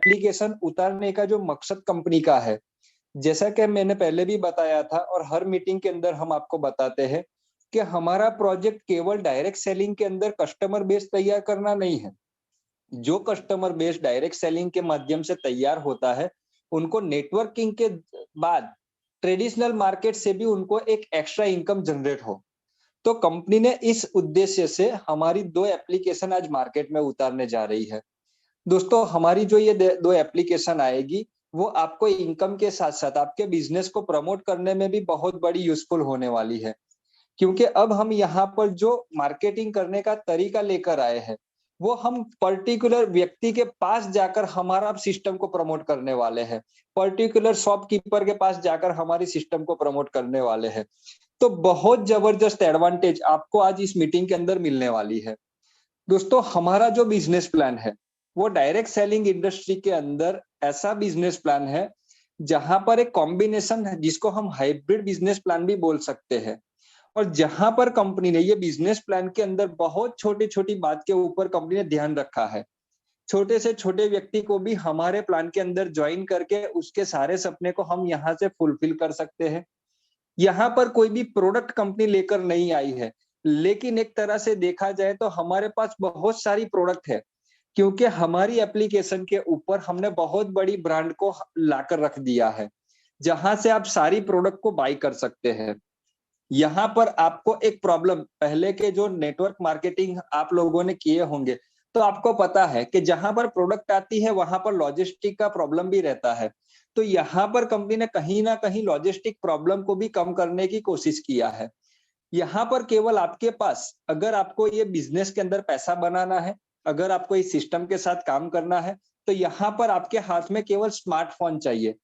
Application उतारने का जो मकसद कंपनी का है, जैसा कि मैंने पहले भी बताया था और हर मीटिंग के अंदर हम आपको बताते हैं कि हमारा प्रोजेक्ट केवल डायरेक्ट सेलिंग के अंदर कस्टमर बेस तैयार करना नहीं है। जो कस्टमर बेस डायरेक्ट सेलिंग के माध्यम से तैयार होता है, उनको नेटवर्किंग के बाद ट्रेडिशनल मार्केट से भी उनको एक एक्स्ट्रा इनकम जनरेट हो। तो कंपनी ने इस उद्देश्य से हमारी 2 एप्लीकेशन आज मार्केट में उतारने जा रही है। दोस्तों, हमारी जो ये 2 एप्लीकेशन आएगी, वो आपको इनकम के साथ-साथ आपके बिज़नेस को प्रमोट करने में भी बहुत बड़ी यूज़फुल होने वाली है। क्योंकि अब हम यहाँ पर जो मार्केटिंग करने का तरीका लेकर आए हैं, वो हम पर्टिकुलर व्यक्ति के पास जाकर हमारा सिस्टम को प्रमोट करने वाले हैं। पर्टिकुलर शॉपकीपर के पास जाकर हमारी सिस्टम को प्रमोट करने वाले हैं। तो बहुत जबरदस्त एडवांटेज आपको आज इस मीटिंग के अंदर मिलने वाली है। दोस्तों, हमारा जो बिजनेस प्लान है, वो डायरेक्ट सेलिंग इंडस्ट्री के अंदर ऐसा बिजनेस प्लान है, जहां पर एक कॉम्बिनेशन है जिसको हम हाइब्रिड बिजनेस प्लान भी बोल सकते हैं। और जहां पर कंपनी ने ये बिजनेस प्लान के अंदर बहुत छोटी-छोटी बात के ऊपर कंपनी ने ध्यान रखा है। छोटे से छोटे व्यक्ति को भी हमारे प्लान के अंदर जॉइन करके उसके सारे सपने को हम यहाँ से फुलफिल कर सकते हैं। यहाँ पर कोई भी प्रोडक्ट कंपनी लेकर नहीं आई है, लेकिन एक तरह से देखा जाए तो हमारे पास बहुत सारी प्रोडक्ट है, क्योंकि हमारी एप्लीकेशन के ऊपर हमने बहुत बड़ी ब्रांड को लाकर रख दिया है, जहां से आप सारी प्रोडक्ट को बाय कर सकते हैं। यहाँ पर आपको एक प्रॉब्लम, पहले के जो नेटवर्क मार्केटिंग आप लोगों ने किए होंगे, तो आपको पता है कि जहां पर प्रोडक्ट आती है वहां पर लॉजिस्टिक का प्रॉब्लम भी रहता है। तो यहाँ पर कंपनी ने कहीं ना कहीं लॉजिस्टिक प्रॉब्लम को भी कम करने की कोशिश किया है। यहाँ पर केवल आपके पास, अगर आपको ये बिजनेस के अंदर पैसा बनाना है, अगर आपको इस सिस्टम के साथ काम करना है, तो यहाँ पर आपके हाथ में केवल स्मार्टफोन चाहिए।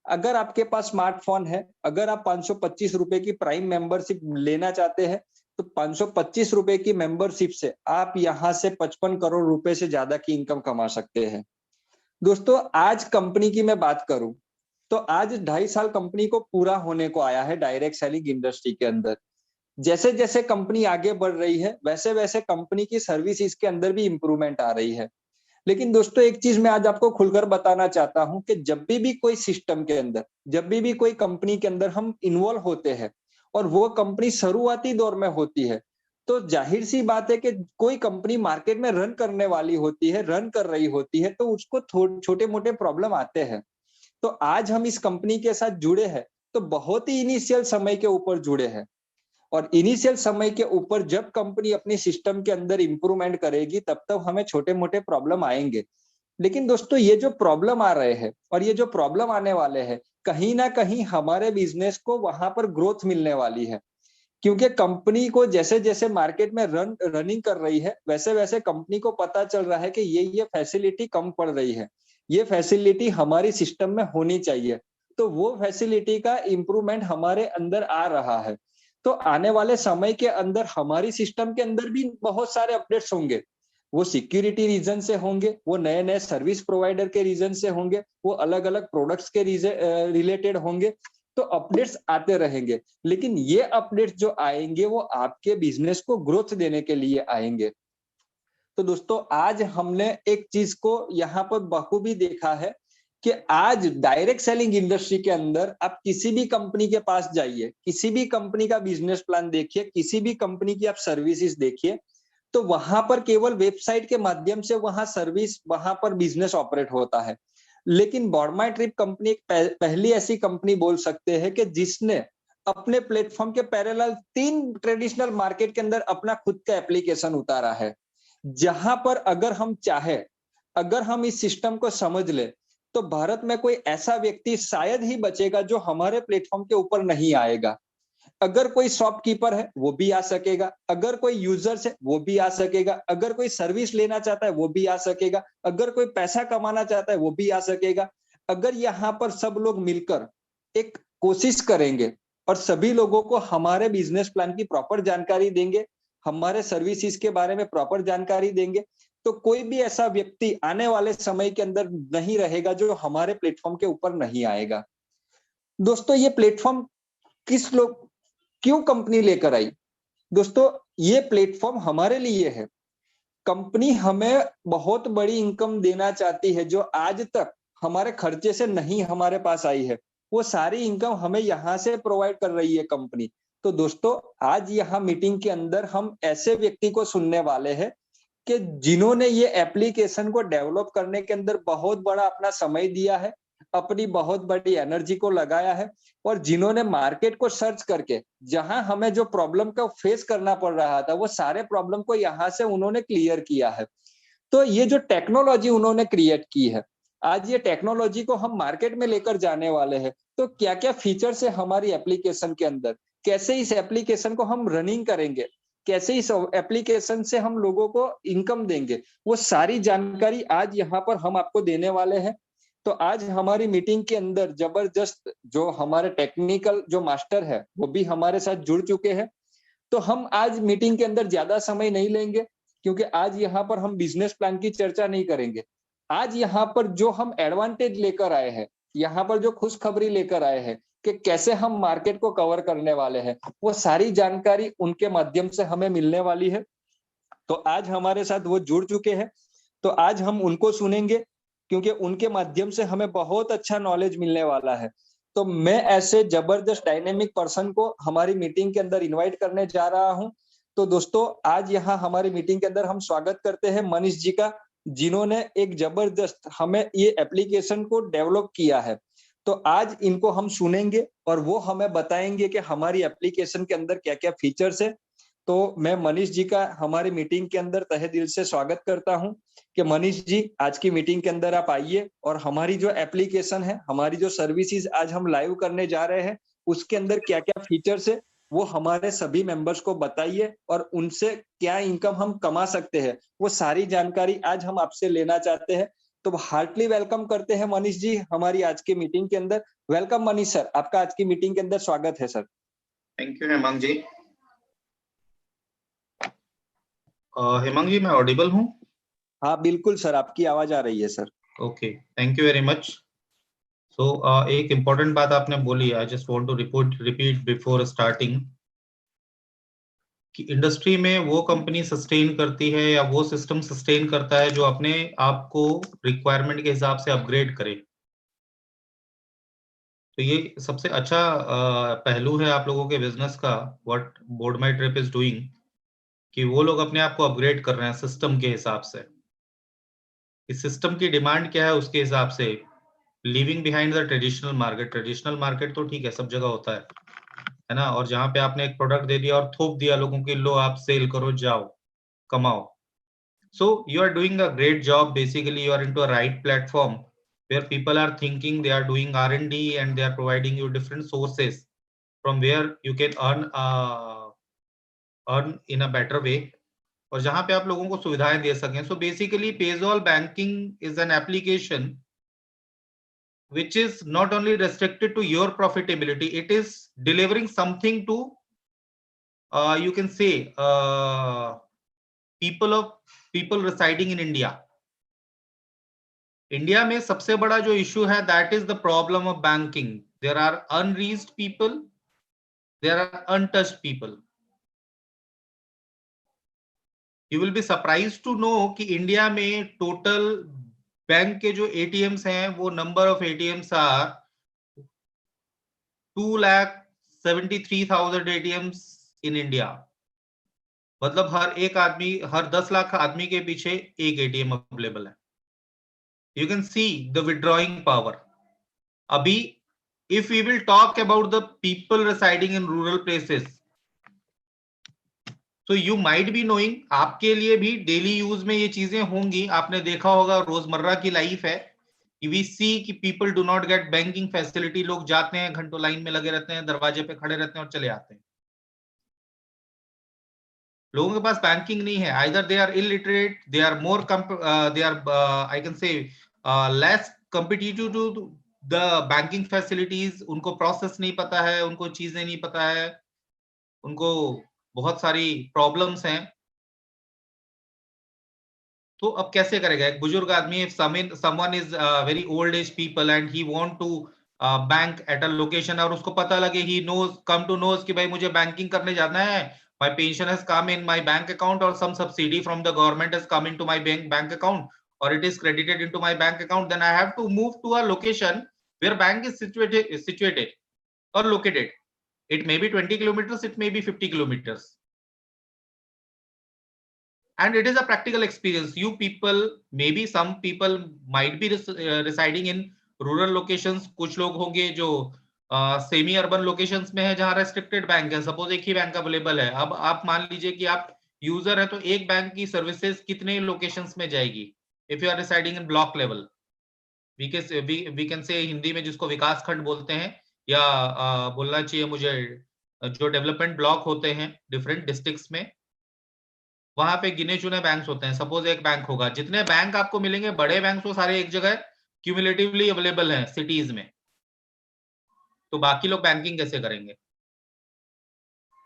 अगर आपके पास स्मार्टफोन है, अगर आप 525 रुपए की प्राइम मेंबरशिप लेना चाहते हैं, तो 525 रुपए की मेंबरशिप से आप यहाँ से 55 करोड़ रुपए से ज्यादा की इनकम कमा सकते हैं। दोस्तों, आज कंपनी की मैं बात करूं, तो आज 2.5 साल कंपनी को पूरा होने को आया है डायरेक्ट सेलिंग इंडस्ट्री के अंदर। जैसे जैसे कंपनी आगे बढ़ रही है, वैसे वैसे कंपनी की सर्विसेज के अंदर भी इंप्रूवमेंट आ रही है। लेकिन दोस्तों, एक चीज मैं आज आपको खुलकर बताना चाहता हूं कि जब भी कोई सिस्टम के अंदर, जब भी कोई कंपनी के अंदर हम इन्वॉल्व होते हैं और वो कंपनी शुरुआती दौर में होती है, तो जाहिर सी बात है कि कोई कंपनी मार्केट में रन करने वाली होती है, रन कर रही होती है, तो उसको छोटे मोटे प्रॉब्लम आते हैं। तो आज हम इस कंपनी के साथ जुड़े हैं, तो बहुत ही इनिशियल समय के ऊपर जुड़े हैं। और इनिशियल समय के ऊपर जब कंपनी अपनी सिस्टम के अंदर इंप्रूवमेंट करेगी, तब तक हमें छोटे मोटे प्रॉब्लम आएंगे। लेकिन दोस्तों, ये जो प्रॉब्लम आ रहे हैं और ये जो प्रॉब्लम आने वाले हैं, कहीं ना कहीं हमारे बिजनेस को वहां पर ग्रोथ मिलने वाली है। क्योंकि कंपनी को जैसे जैसे मार्केट में रनिंग कर रही है, वैसे वैसे कंपनी को पता चल रहा है कि ये फैसिलिटी कम पड़ रही है, ये फैसिलिटी हमारी सिस्टम में होनी चाहिए। तो वो फैसिलिटी का इम्प्रूवमेंट हमारे अंदर आ रहा है। तो आने वाले समय के अंदर हमारी सिस्टम के अंदर भी बहुत सारे अपडेट्स होंगे। वो सिक्योरिटी रीजन से होंगे, वो नए नए सर्विस प्रोवाइडर के रीजन से होंगे, वो अलग अलग प्रोडक्ट्स के रिलेटेड होंगे। तो अपडेट्स आते रहेंगे, लेकिन ये अपडेट्स जो आएंगे वो आपके बिजनेस को ग्रोथ देने के लिए आएंगे। तो दोस्तों, आज हमने एक चीज को यहाँ पर बखूबी देखा है कि आज डायरेक्ट सेलिंग इंडस्ट्री के अंदर आप किसी भी कंपनी के पास जाइए, किसी भी कंपनी का बिजनेस प्लान देखिए, किसी भी कंपनी की आप सर्विसेज देखिए, तो वहां पर केवल वेबसाइट के माध्यम से वहां सर्विस, वहां पर बिजनेस ऑपरेट होता है। लेकिन बॉर्डमाई ट्रिप कंपनी एक पहली ऐसी कंपनी बोल सकते हैं कि जिसने अपने प्लेटफॉर्म के पैरेलल 3 ट्रेडिशनल मार्केट के अंदर अपना खुद का एप्लीकेशन उतारा है। जहां पर अगर हम चाहे, अगर हम इस सिस्टम को समझ ले, तो भारत में कोई ऐसा व्यक्ति शायद ही बचेगा जो हमारे प्लेटफॉर्म के ऊपर नहीं आएगा। अगर कोई शॉपकीपर है वो भी आ सकेगा, अगर कोई यूजर्स है वो भी आ सकेगा, अगर कोई सर्विस लेना चाहता है वो भी आ सकेगा, अगर कोई पैसा कमाना चाहता है वो भी आ सकेगा। अगर यहाँ पर सब लोग मिलकर एक कोशिश करेंगे और सभी लोगों को हमारे बिजनेस प्लान की प्रॉपर जानकारी देंगे, हमारे सर्विसेज के बारे में प्रॉपर जानकारी देंगे, तो कोई भी ऐसा व्यक्ति आने वाले समय के अंदर नहीं रहेगा जो हमारे प्लेटफॉर्म के ऊपर नहीं आएगा। दोस्तों, ये प्लेटफॉर्म किस लोग, क्यों कंपनी लेकर आई? दोस्तों, ये प्लेटफॉर्म हमारे लिए है। कंपनी हमें बहुत बड़ी इनकम देना चाहती है जो आज तक हमारे खर्चे से नहीं हमारे पास आई है, वो सारी इनकम हमें यहाँ से प्रोवाइड कर रही है कंपनी। तो दोस्तों, आज यहाँ मीटिंग के अंदर हम ऐसे व्यक्ति को सुनने वाले हैं कि जिन्होंने ये एप्लीकेशन को डेवलप करने के अंदर बहुत बड़ा अपना समय दिया है, अपनी बहुत बड़ी एनर्जी को लगाया है, और जिन्होंने मार्केट को सर्च करके जहां हमें जो प्रॉब्लम का फेस करना पड़ रहा था, वो सारे प्रॉब्लम को यहाँ से उन्होंने क्लियर किया है। तो ये जो टेक्नोलॉजी उन्होंने क्रिएट की है, आज ये टेक्नोलॉजी को हम मार्केट में लेकर जाने वाले हैं। तो क्या-क्या फीचर्स है हमारी एप्लीकेशन के अंदर, कैसे इस एप्लीकेशन को हम रनिंग करेंगे, कैसे इस एप्लीकेशन से हम लोगों को इनकम देंगे, वो सारी जानकारी आज यहाँ पर हम आपको देने वाले हैं। तो आज हमारी मीटिंग के अंदर जबरदस्त जो हमारे टेक्निकल जो मास्टर है, वो भी हमारे साथ जुड़ चुके हैं। तो हम आज मीटिंग के अंदर ज्यादा समय नहीं लेंगे, क्योंकि आज यहाँ पर हम बिजनेस प्लान की चर्चा नहीं करेंगे। आज यहाँ पर जो हम एडवांटेज लेकर आए हैं, यहाँ पर जो खुशखबरी लेकर आए हैं कि कैसे हम मार्केट को कवर करने वाले हैं, वो सारी जानकारी उनके माध्यम से हमें मिलने वाली है। तो आज हमारे साथ वो जुड़ चुके हैं, तो आज हम उनको सुनेंगे, क्योंकि उनके माध्यम से हमें बहुत अच्छा नॉलेज मिलने वाला है। तो मैं ऐसे जबरदस्त डायनेमिक पर्सन को हमारी मीटिंग के अंदर इनवाइट करने जा रहा हूं। तो दोस्तों, आज यहाँ हमारी मीटिंग के अंदर हम स्वागत करते हैं मनीष जी का, जिन्होंने एक जबरदस्त हमें ये एप्लीकेशन को डेवलप किया है। तो आज इनको हम सुनेंगे और वो हमें बताएंगे कि हमारी एप्लीकेशन के अंदर क्या-क्या फीचर्स है। तो मैं मनीष जी का हमारी मीटिंग के अंदर तहे दिल से स्वागत करता हूं कि मनीष जी, आज की मीटिंग के अंदर आप आइए और हमारी जो एप्लीकेशन है, हमारी जो सर्विसेज आज हम लाइव करने जा रहे हैं, उसके अंदर क्या-क्या फीचर्स है, वो हमारे सभी मेंबर्स को बताइए और उनसे क्या इनकम हम कमा सकते हैं, वो सारी जानकारी आज हम आपसे लेना चाहते हैं। तो हार्टली वेलकम करते हैं मनीष जी हमारी आज की मीटिंग के अंदर। वेलकम मनीष सर, आपका आज की मीटिंग के अंदर स्वागत है सर। थैंक यू हेमंत जी। हेमंत जी, मैं ऑडिबल हूँ? हाँ बिल्कुल सर, आपकी आवाज आ रही है sir. Okay, thank you very much. So एक इम्पोर्टेंट बात आपने बोली, I just want to repeat before starting कि इंडस्ट्री में वो कंपनी सस्टेन करती है या वो सिस्टम सस्टेन करता है जो अपने आप को रिक्वायरमेंट के हिसाब से अपग्रेड करे। तो ये सबसे अच्छा पहलू है आप लोगों के बिजनेस का, what board my trip is doing, कि वो लोग अपने आप को अपग्रेड कर रहे हैं सिस्टम के हिसाब से। इस सिस्टम की डिमांड क्या है उसके हिसाब से, leaving behind the traditional market. Traditional market तो ठीक है, सब जगह होता है ना, और जहां पे आपने एक प्रोडक्ट दे दिया और थोप दिया लोगों की, लो आप सेल करो, जाओ कमाओ। So you are doing a great job, basically you are into a right platform where people are thinking, they are doing R&D and they are providing you different sources from where you can earn in a better way, और जहां पे आप लोगों को सुविधाएं दे सकें। So basically पेजॉल banking is an application which is not only restricted to your profitability, it is delivering something to you can say people residing in India. India में सबसे बड़ा जो इशू है, that is the problem of banking. There are unreached people, there are untouched people. You will be surprised to know कि India में total bank के जो ATMs हैं, वो number of ATMs are 2,73,000 ATMs in India. मतलब हर 10 लाख आदमी के पीछे एक एटीएम अवेलेबल है। You can see the withdrawing power. Abhi, if we will talk about the people residing in rural places, so you might be knowing, आपके लिए भी डेली यूज में ये चीजें होंगी, आपने देखा होगा, रोजमर्रा की लाइफ है। We see कि people do not get banking facility, लोग जाते हैं, घंटों लाइन में लगे रहते हैं, दरवाजे पे खड़े रहते हैं और चले आते हैं। लोगों के पास बैंकिंग नहीं है, either they are illiterate, they are more they are I can say less competitive to the banking facilities, उनको प्रोसेस नहीं पता है, उनको चीजें नहीं पता है, उनको बहुत सारी प्रॉब्लम्स हैं। तो अब कैसे करेगा एक बुजुर्ग आदमी, if someone is very old age people and he want to bank at a location, और उसको पता लगे, he knows come to knows कि भाई मुझे बैंकिंग करने जाना है, my pension has come in my bank account, or some subsidy from the government has come into my bank account, or it is credited into my bank account, then I have to move to a location where bank is situated or located. It may be 20 kilometers, it may be 50 kilometers. And it is a practical experience. You people, maybe some people might be residing in rural locations. कुछ लोग होंगे जो semi urban locations में है जहां restricted bank है. Suppose एक ही bank available है. अब आप मान लीजिए कि आप यूजर है तो एक बैंक की सर्विसेज कितने लोकेशंस में जाएगी. If you are residing in block level, we can say Hindi में जिसको विकास खंड बोलते हैं, या बोलना चाहिए मुझे जो डेवलपमेंट ब्लॉक होते हैं डिफरेंट डिस्ट्रिक्ट्स में, वहां पे गिने चुने बैंक्स होते हैं. सपोज एक बैंक होगा, जितने बैंक आपको मिलेंगे बड़े बैंक वो सारे एक जगह क्यूमुलेटिवली अवेलेबल हैं सिटीज में, तो बाकी लोग बैंकिंग कैसे करेंगे?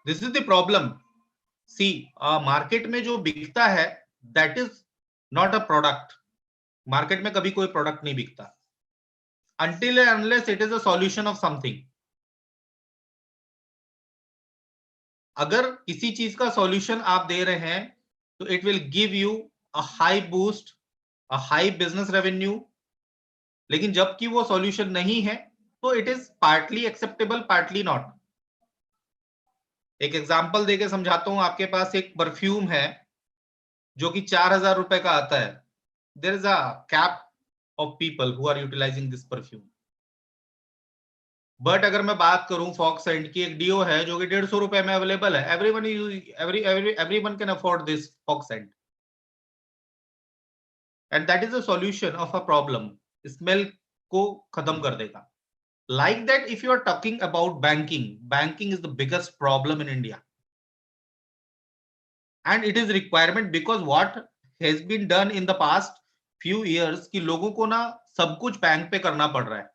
This is the problem. See, market में जो बिकता है that is not a product. Market में कभी कोई प्रोडक्ट नहीं बिकता until and unless it is a solution of something. अगर किसी चीज का सॉल्यूशन आप दे रहे हैं तो it will give you a high boost, a high business revenue. लेकिन जबकि वो सॉल्यूशन नहीं है तो it is partly acceptable, partly not. एक एग्जांपल देके समझाता हूं. आपके पास एक परफ्यूम है जो कि 4,000 रुपए का आता है. There is a cap of people who are utilising this perfume. But अगर मैं बात करूं फॉक्स सेंट की, एक डीओ है जो कि 150 रुपए में अवेलेबल है. Everyone can afford this fox scent, and that is a solution of a problem. Smell को खत्म कर देगा. Like that if you are talking about banking is the biggest problem in India, and it is requirement because what has been done in the past few years कि लोगों को ना सब कुछ बैंक पे करना पड़ रहा है.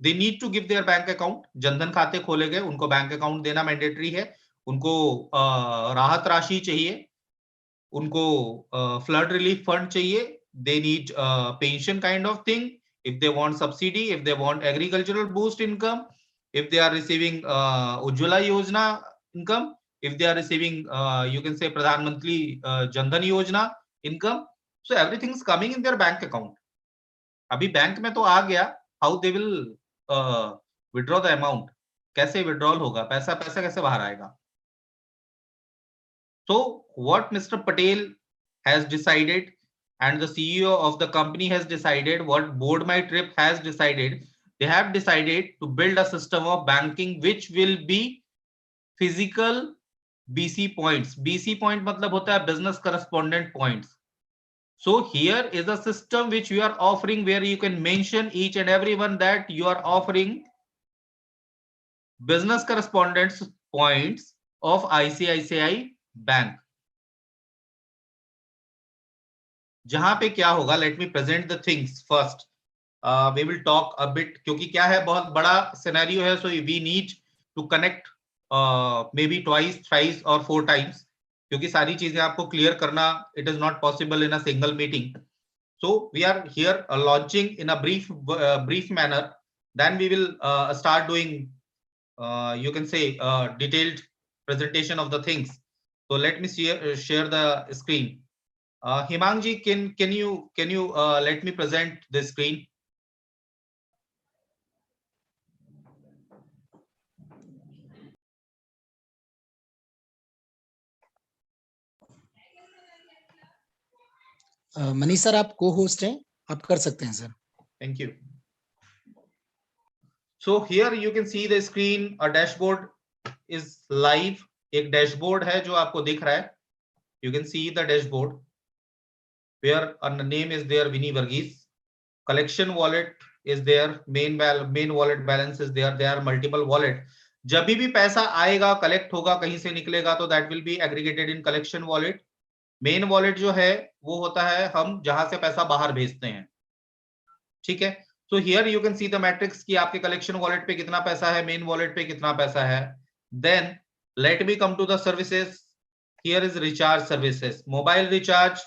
They need to give their bank account. Jan Dhan खाते खोले गए, उनको बैंक अकाउंट देना मैंडेटरी है. उनको राहत राशि चाहिए, उनको फ्लड रिलीफ फंड चाहिए. They need pension kind of thing. If they want subsidy, if they want agricultural boost income, if they are receiving Ujjwala Yojana income, if they are receiving you can say Pradhan Mantri Jan Dhan Yojana income, so everything is coming in their bank account. अभी bank में तो आ गया, how they will withdraw the amount, कैसे withdrawal होगा, पैसा कैसे बाहर आएगा? So what Mr. Patel has decided and the CEO of the company has decided, what Board My Trip has decided, they have decided to build a system of banking which will be physical BC points. BC point मतलब होता है business correspondent points. So here is a system which you are offering where you can mention each and everyone that you are offering business correspondence points of ICICI Bank. जहां पे क्या होगा, let me present the things first. We will talk a bit क्योंकि क्या है बहुत बड़ा scenario है, so we need to connect maybe twice, thrice or 4 times क्योंकि सारी चीजें आपको क्लियर करना it is not possible in a single meeting. So we are here launching in a brief manner. Then we will start doing you can say detailed presentation of the things. So let me share the screen. Himang ji, can you let me present the screen? Manish sir आप co-host हैं, आप कर सकते हैं sir. Thank you. So here you can see the screen. A dashboard is live. एक dashboard है जो आपको दिख रहा है. You can see the dashboard where a name is there, Vinny Varghese. Collection wallet is there. Main wallet balance is there. There are multiple wallet. जब भी पैसा आएगा कलेक्ट होगा कहीं से निकलेगा तो that will be aggregated in collection wallet. Main wallet जो है वो होता है हम जहां से पैसा बाहर भेजते हैं. ठीक है. So here you can see the matrix कि आपके कलेक्शन वॉलेट पे कितना पैसा है, मेन वॉलेट पे कितना पैसा है. Then let me come to the services. Here is recharge services. Mobile recharge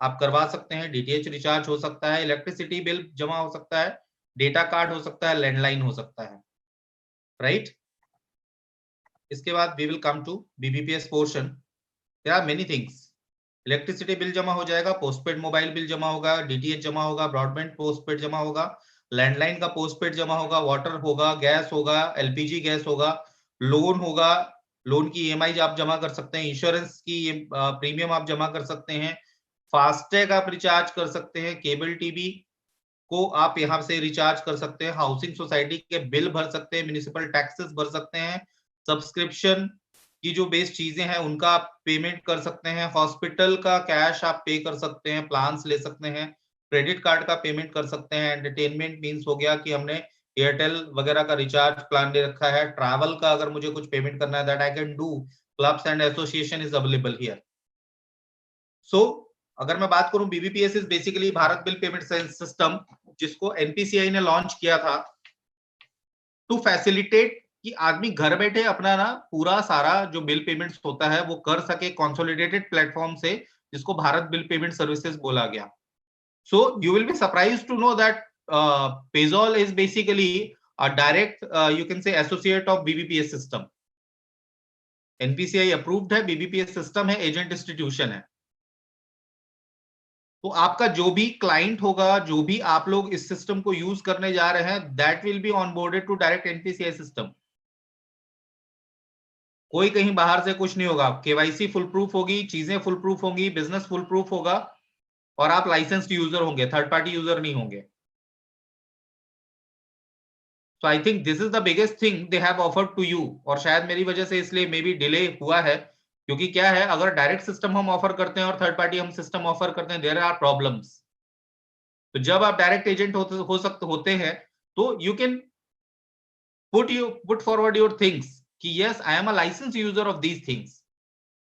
आप करवा सकते हैं, डीटीएच रिचार्ज हो सकता है, इलेक्ट्रिसिटी बिल जमा हो सकता है, डेटा कार्ड हो सकता है, लैंडलाइन हो सकता है. राइट. इसके बाद we will come to BBPS portion. There are many things. Electricity bill जमा हो जाएगा, पोस्टपेड मोबाइल बिल जमा होगा, डीटीएच जमा होगा, ब्रॉडबैंड पोस्टपेड जमा होगा, लैंडलाइन का पोस्टपेड जमा होगा, वाटर होगा, गैस होगा, एलपीजी गैस होगा, लोन होगा, लोन की ईएमआई आप जमा कर सकते हैं, इंश्योरेंस की प्रीमियम आप जमा कर सकते हैं, फास्टैग आप रिचार्ज कर सकते हैं, केबल टीवी को आप यहां से रिचार्ज कर सकते हैं, हाउसिंग सोसाइटी के बिल भर सकते हैं, म्युनिसिपल टैक्सेस भर सकते हैं, सब्सक्रिप्शन की जो बेस चीजें हैं उनका आप पेमेंट कर सकते हैं, हॉस्पिटल का कैश आप पे कर सकते हैं, प्लान्स ले सकते हैं, क्रेडिट कार्ड का पेमेंट कर सकते हैं, एंटरटेनमेंट मींस हो गया कि हमने एयरटेल वगैरह का रिचार्ज प्लान ले रखा है, ट्रैवल का अगर मुझे कुछ पेमेंट करना है that I can do, clubs and association is available here. So अगर मैं बात करूं, BBPS is basically Bharat bill payment system, जिसको एनपीसीआई ने लॉन्च किया था टू फैसिलिटेट कि आदमी घर बैठे अपना ना पूरा सारा जो बिल पेमेंट्स होता है वो कर सके कंसोलिडेटेड प्लेटफॉर्म से, जिसको भारत बिल पेमेंट सर्विसेज बोला गया। So you will be surprised to know that पेजॉल is basically a direct you can say associate of BBPS system. NPCI approved है, BBPS सिस्टम है, एजेंट इंस्टीट्यूशन है। तो आपका जो भी क्लाइंट होगा, जो भी आप लोग इस सिस्टम को यूज करने जा रहे हैं, that will be onboarded to direct NPCI system. कोई कहीं बाहर से कुछ नहीं होगा, केवाईसी फुल प्रूफ होगी, चीजें फुल प्रूफ होंगी, बिजनेस फुल प्रूफ होगा, और आप लाइसेंस्ड यूजर होंगे, थर्ड पार्टी यूजर नहीं होंगे। So I think this is the biggest thing they have offered to you, और शायद मेरी वजह से इसलिए मे बी डिले हुआ है, क्योंकि क्या है, अगर डायरेक्ट सिस्टम हम ऑफर करते हैं और थर्ड पार्टी हम सिस्टम ऑफर करते हैं, देयर आर प्रॉब्लम्स। तो जब आप डायरेक्ट एजेंट होते हैं तो you can put forward your things कि yes, I am a licensed user of these things,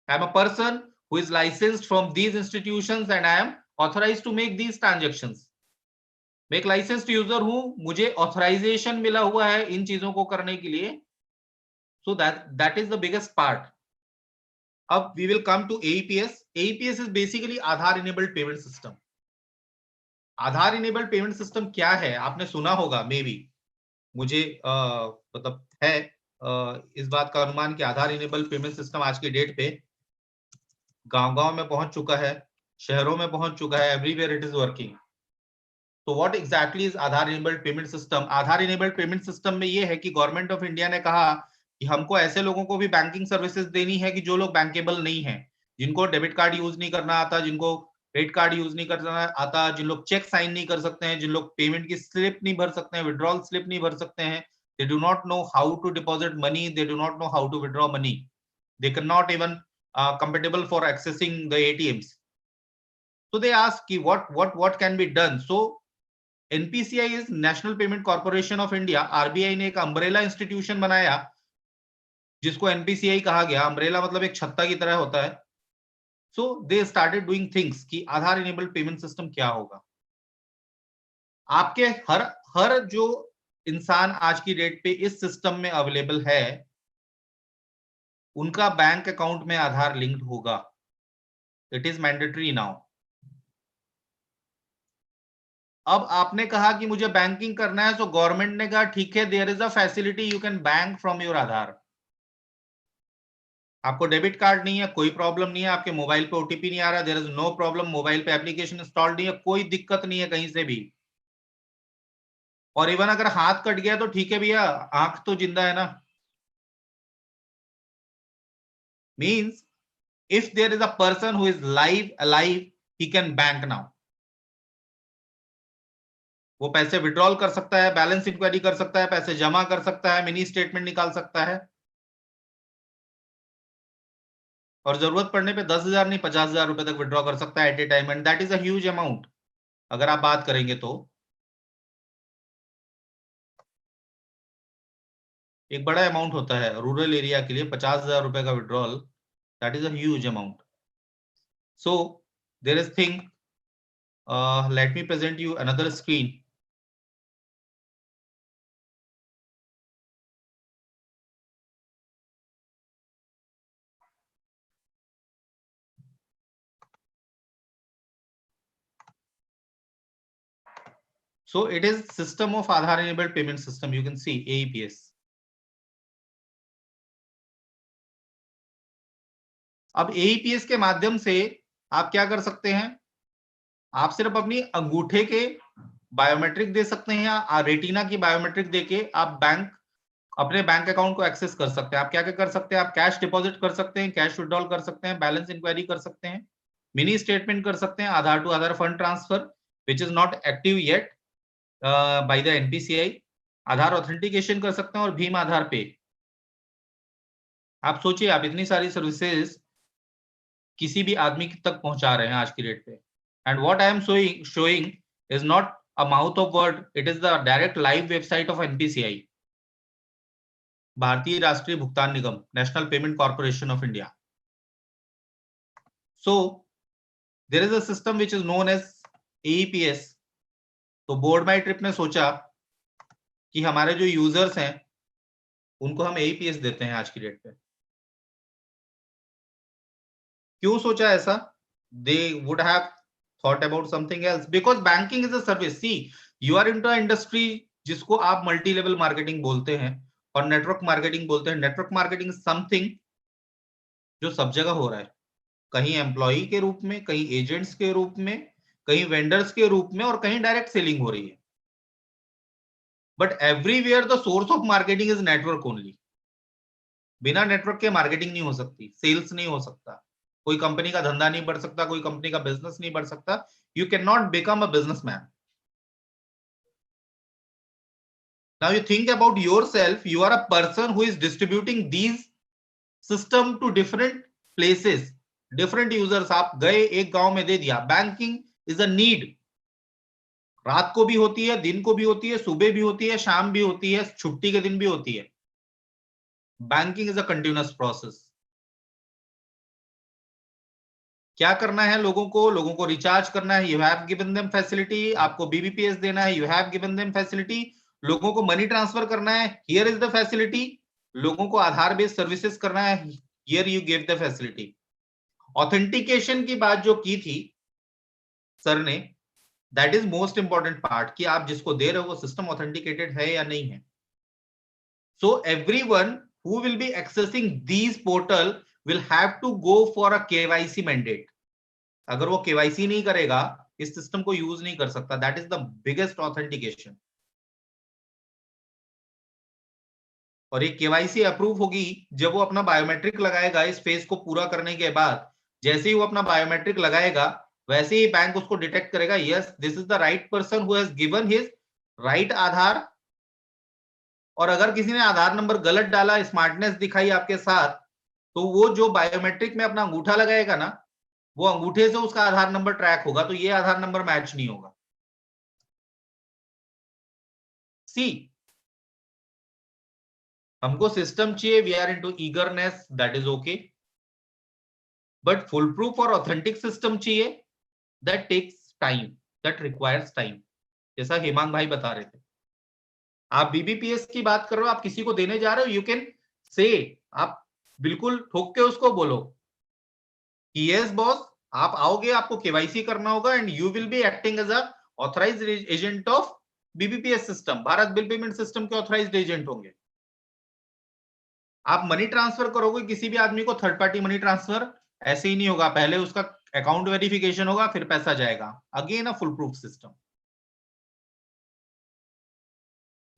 I am a person who is licensed from these institutions and I am authorized to make these transactions। मैं एक licensed user हूं, मुझे authorisation मिला हुआ है इन चीजों को करने के लिए। So that is the biggest part. अब we will come to AEPS. AEPS is basically Aadhaar enabled payment system. Aadhaar enabled payment system क्या है, आपने सुना होगा मे बी, मुझे मतलब है इस बात का अनुमान कि आधार इनेबल्ड पेमेंट सिस्टम आज की डेट पे गांव-गांव में पहुंच चुका है, शहरों में पहुंच चुका है, एवरीवेयर इट इज वर्किंग। तो what exactly is Aadhaar enabled payment system? Aadhaar enabled payment system में ये है कि गवर्नमेंट ऑफ इंडिया ने कहा कि हमको ऐसे लोगों को भी बैंकिंग सर्विसेज देनी है कि जो लोग बैंकेबल नहीं है, जिनको डेबिट कार्ड यूज नहीं करना आता, जिनको क्रेडिट कार्ड यूज नहीं करना आता, जिन लोग चेक साइन नहीं कर सकते हैं, जिन लोग पेमेंट की स्लिप नहीं भर सकते हैं, विड्रॉल स्लिप नहीं भर सकते हैं, they do not know how to deposit money, they do not know how to withdraw money, they cannot even compatible for accessing the ATMs. So they ask ki what can be done? So NPCI is national payment corporation of India, RBI ने एक umbrella institution बनाया जिसको NPCI कहा गया। Umbrella मतलब एक छत्ता की तरह होता है। सो दे स्टार्टेड डूइंग थिंग्स कि आधार इनेबल्ड पेमेंट सिस्टम क्या होगा। आपके हर जो इंसान आज की डेट पे इस सिस्टम में अवेलेबल है, उनका बैंक अकाउंट में आधार लिंक्ड होगा। It is mandatory now. अब आपने कहा कि मुझे बैंकिंग करना है, तो गवर्नमेंट ने कहा ठीक है, there is a facility you can bank from your Aadhaar. आपको डेबिट कार्ड नहीं है, कोई प्रॉब्लम नहीं है, आपके मोबाइल पे ओटीपी नहीं आ रहा, there is no problem, mobile पे एप्लीकेशन इंस्टॉल्ड नहीं है, कोई दिक्कत नहीं है कहीं से भी। और इवन अगर हाथ कट गया तो ठीक है भैया, आंख तो जिंदा है ना। Means if there is a person who is live alive, he can bank now. वो पैसे विड्रॉल कर सकता है, बैलेंस इंक्वायरी कर सकता है, पैसे जमा कर सकता है, मिनी स्टेटमेंट निकाल सकता है, और जरूरत पड़ने पे 10,000 नहीं 50,000 रुपए तक विड्रॉ कर सकता है at a time, and that is a huge amount अगर आप बात करेंगे तो। एक बड़ा अमाउंट होता है रूरल एरिया के लिए, 50,000 रुपए का withdrawal, that is a huge amount. So there is thing, let me present you another screen. So it is system of Aadhaar enabled payment system. You can see AEPS. अब AEPS के माध्यम से आप क्या कर सकते हैं, आप सिर्फ अपनी अंगूठे के बायोमेट्रिक दे सकते हैं या रेटिना की बायोमेट्रिक देके आप अपने बैंक अकाउंट को एक्सेस कर सकते हैं। आप क्या क्या कर सकते हैं, आप कैश डिपॉजिट कर सकते हैं, कैश विड्रॉल कर सकते हैं, बैलेंस इंक्वायरी कर सकते हैं, मिनी स्टेटमेंट कर सकते हैं, Aadhaar to Aadhaar fund transfer which is not active yet by the NPCI, Aadhaar authentication कर सकते हैं और भीम आधार पे। आप सोचिए, आप इतनी सारी सर्विसेज किसी भी आदमी तक पहुंचा रहे हैं आज की डेट पे। And what I am showing is not a mouth of word, it is the direct live website of NPCI, Bharatiya Rashtriya Bhugtan Nigam, national payment corporation of India. So there is a system which is known as AEPS। तो board my trip ने सोचा कि हमारे जो users हैं उनको हम AEPS देते हैं आज की डेट पे। क्यों सोचा ऐसा? They would have thought about something else because banking is a service. See, you are into an industry जिसको आप मल्टी लेवल मार्केटिंग बोलते हैं और नेटवर्क मार्केटिंग बोलते हैं। नेटवर्क मार्केटिंग समथिंग जो सब जगह हो रहा है, कहीं एम्प्लॉई के रूप में, कहीं एजेंट्स के रूप में, कहीं वेंडर्स के रूप में और कहीं डायरेक्ट सेलिंग हो रही है। But everywhere the source of marketing is network only. बिना नेटवर्क के मार्केटिंग नहीं हो सकती, सेल्स नहीं हो सकता, कोई कंपनी का धंधा नहीं बढ़ सकता, कोई कंपनी का बिजनेस नहीं बढ़ सकता। You can not become a businessman. Now you think about yourself, you are a person who is distributing these system to different places, different users। आप गए एक गांव में दे दिया। बैंकिंग इज अ नीड, रात को भी होती है, दिन को भी होती है, सुबह भी होती है, शाम भी होती है, छुट्टी के दिन भी होती है। Banking is a continuous process. क्या करना है लोगों को रिचार्ज करना है, you have given them facility. आपको BBPS देना है, you have given them facility. लोगों को मनी ट्रांसफर करना है, हियर इज द फैसिलिटी। लोगों को आधार बेस्ड सर्विसेज करना है, here you give the facility. Authentication की बात जो की थी सर ने, that is most important part कि आप जिसको दे रहे हो वो सिस्टम ऑथेंटिकेटेड है या नहीं है। So everyone who will be accessing these portal will have to go for a KYC mandate। अगर वो KYC नहीं करेगा इस सिस्टम को यूज नहीं कर सकता। That is the biggest authentication. और ये KYC अप्रूव होगी जब वो अपना बायोमेट्रिक लगाएगा। इस फेज को पूरा करने के बाद जैसे ही वो अपना बायोमेट्रिक लगाएगा वैसे ही बैंक उसको डिटेक्ट करेगा, yes this is the right person who has given his right Aadhaar. और अगर किसी ने आधार नंबर गलत डाला, स्मार्टनेस दिखाई आपके साथ, तो वो जो बायोमेट्रिक में अपना अंगूठा लगाएगा ना, वो अंगूठे से उसका आधार नंबर ट्रैक होगा, तो ये आधार नंबर मैच नहीं होगा। सी, हमको सिस्टम चाहिए, we are into eagerness, that is okay. But foolproof और ऑथेंटिक सिस्टम चाहिए, that takes time, that requires time. जैसा हेमांग भाई बता रहे थे, आप BBPS की बात कर रहे हो, आप किसी को देने जा रहे हो, यू कैन से, आप बिल्कुल ठोक के उसको बोलो कि यस बॉस, आप आओगे, आपको KYC करना होगा and you will be acting as a authorised agent of BBPS system, Bharat bill payment system के ऑथराइज्ड एजेंट होंगे। आप मनी ट्रांसफर करोगे किसी भी आदमी को, थर्ड पार्टी मनी ट्रांसफर ऐसे ही नहीं होगा, पहले उसका अकाउंट वेरिफिकेशन होगा, फिर पैसा जाएगा। Again a full proof system.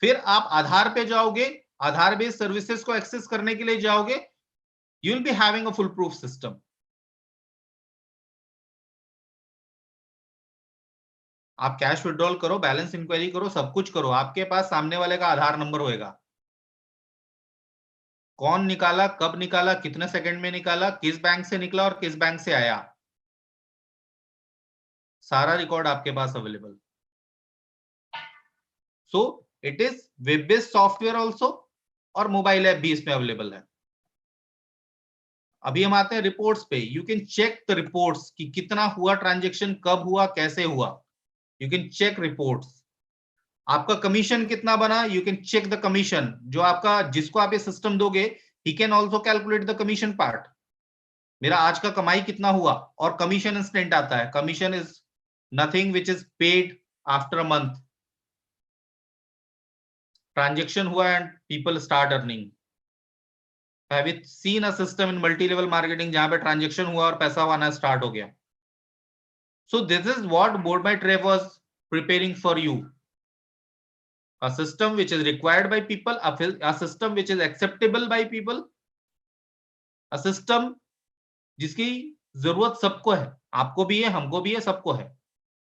फिर आप आधार पे जाओगे, आधार बेस्ड सर्विसेज को एक्सेस करने के लिए जाओगे, you will be having a full proof system. आप कैश विड्रॉल करो, बैलेंस इंक्वायरी करो, सब कुछ करो, आपके पास सामने वाले का आधार नंबर होएगा। कौन निकाला, कब निकाला, कितने सेकंड में निकाला, किस बैंक से निकला और किस बैंक से आया, सारा रिकॉर्ड आपके पास available. So it is web based software also, और मोबाइल ऐप भी इसमें अवेलेबल है। अभी हम आते हैं रिपोर्ट्स पे। You can check the reports कि कितना हुआ ट्रांजेक्शन, कब हुआ, कैसे हुआ। You can check reports. आपका कमीशन कितना बना, you can check the commission. जो आपका, जिसको आप ये सिस्टम दोगे, he can also calculate the commission part. मेरा आज का कमाई कितना हुआ, और कमीशन इंस्टेंट आता है। Commission is nothing which is paid after a month. Transaction हुआ and people start earning. Have you seen a system in multi-level marketing जहां पे ट्रांजेक्शन हुआ और पैसा आना स्टार्ट हो गया? So this is what BoardMyTrip was preparing for you. A system which is required by people, a system which is acceptable by people, a system जिसकी जरूरत सबको है, आपको भी है, हमको भी है, सबको है.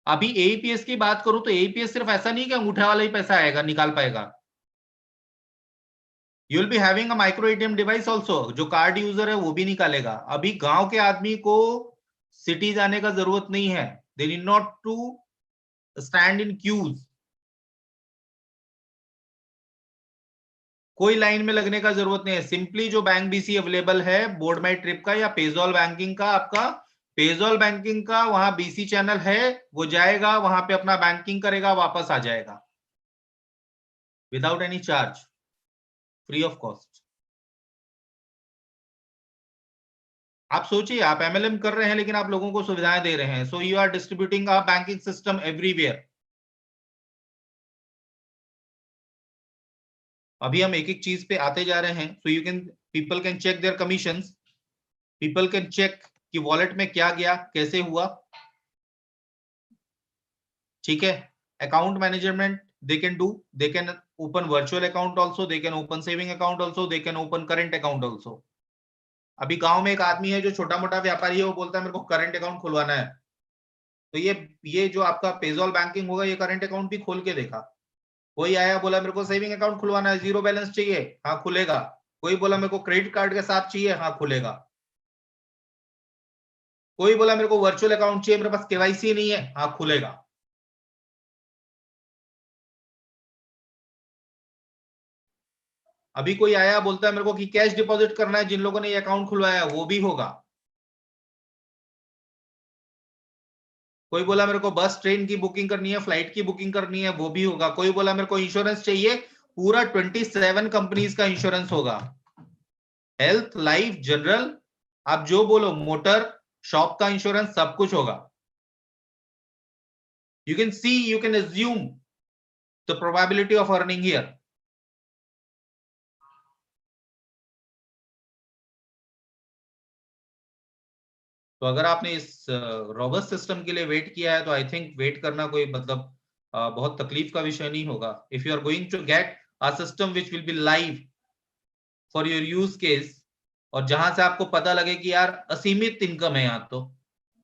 अभी एईपीएस की बात करूं तो एईपीएस सिर्फ ऐसा नहीं कि अंगूठे वाला ही पैसा आएगा, निकाल पाएगा. You will be having a micro ATM device also, जो कार्ड यूजर है वो भी निकालेगा. अभी गांव के आदमी को सिटी जाने का जरूरत नहीं है. They need not to stand in queues. कोई लाइन में लगने का जरूरत नहीं है. सिंपली जो बैंक बीसी अवेलेबल है BoardMyTrip का या पेजॉल बैंकिंग का, आपका पेजॉल बैंकिंग का वहां बीसी चैनल है, वो जाएगा वहां पे अपना बैंकिंग करेगा, वापस आ जाएगा without any charge, free of cost. आप सोचिए, आप एमएलएम कर रहे हैं लेकिन आप लोगों को सुविधाएं दे रहे हैं. So you are distributing a banking system everywhere. अभी हम एक एक चीज पे आते जा रहे हैं. So you can, people can check their commissions, people can check कि वॉलेट में क्या गया, कैसे हुआ. ठीक है. Account management they can do, they can open virtual account also, they can open saving account also, they can open current account also. अभी गांव में एक आदमी है जो छोटा मोटा व्यापारी है, वो बोलता है मेरे को करंट अकाउंट खुलवाना है, तो ये जो आपका पेजॉल बैंकिंग होगा, ये करंट अकाउंट भी खोल के देखा. कोई आया बोला मेरे को सेविंग अकाउंट खुलवाना है, जीरो बैलेंस चाहिए, हाँ खुलेगा. कोई बोला मेरे को क्रेडिट कार्ड के साथ चाहिए, हाँ खुलेगा. कोई बोला मेरे को वर्चुअल अकाउंट चाहिए, मेरे पास केवाईसी नहीं है, हाँ खुलेगा. अभी कोई आया बोलता है मेरे को कि कैश डिपॉजिट करना है, जिन लोगों ने ये अकाउंट खुलवाया वो भी होगा. कोई बोला मेरे को बस ट्रेन की बुकिंग करनी है, फ्लाइट की बुकिंग करनी है, वो भी होगा. कोई बोला मेरे को इंश्योरेंस चाहिए, पूरा 27 कंपनीज का इंश्योरेंस होगा, हेल्थ, लाइफ, जनरल, आप जो बोलो, मोटर, शॉप का इंश्योरेंस, सब कुछ होगा. You can see, you can assume the probability of earning here. तो अगर आपने इस रॉबस्ट सिस्टम के लिए वेट किया है, तो आई थिंक वेट करना कोई मतलब बहुत तकलीफ का विषय नहीं होगा. If you are going to get a system which will be live for your use case, और जहां से आपको पता लगे कि यार असीमित इनकम है, यहाँ तो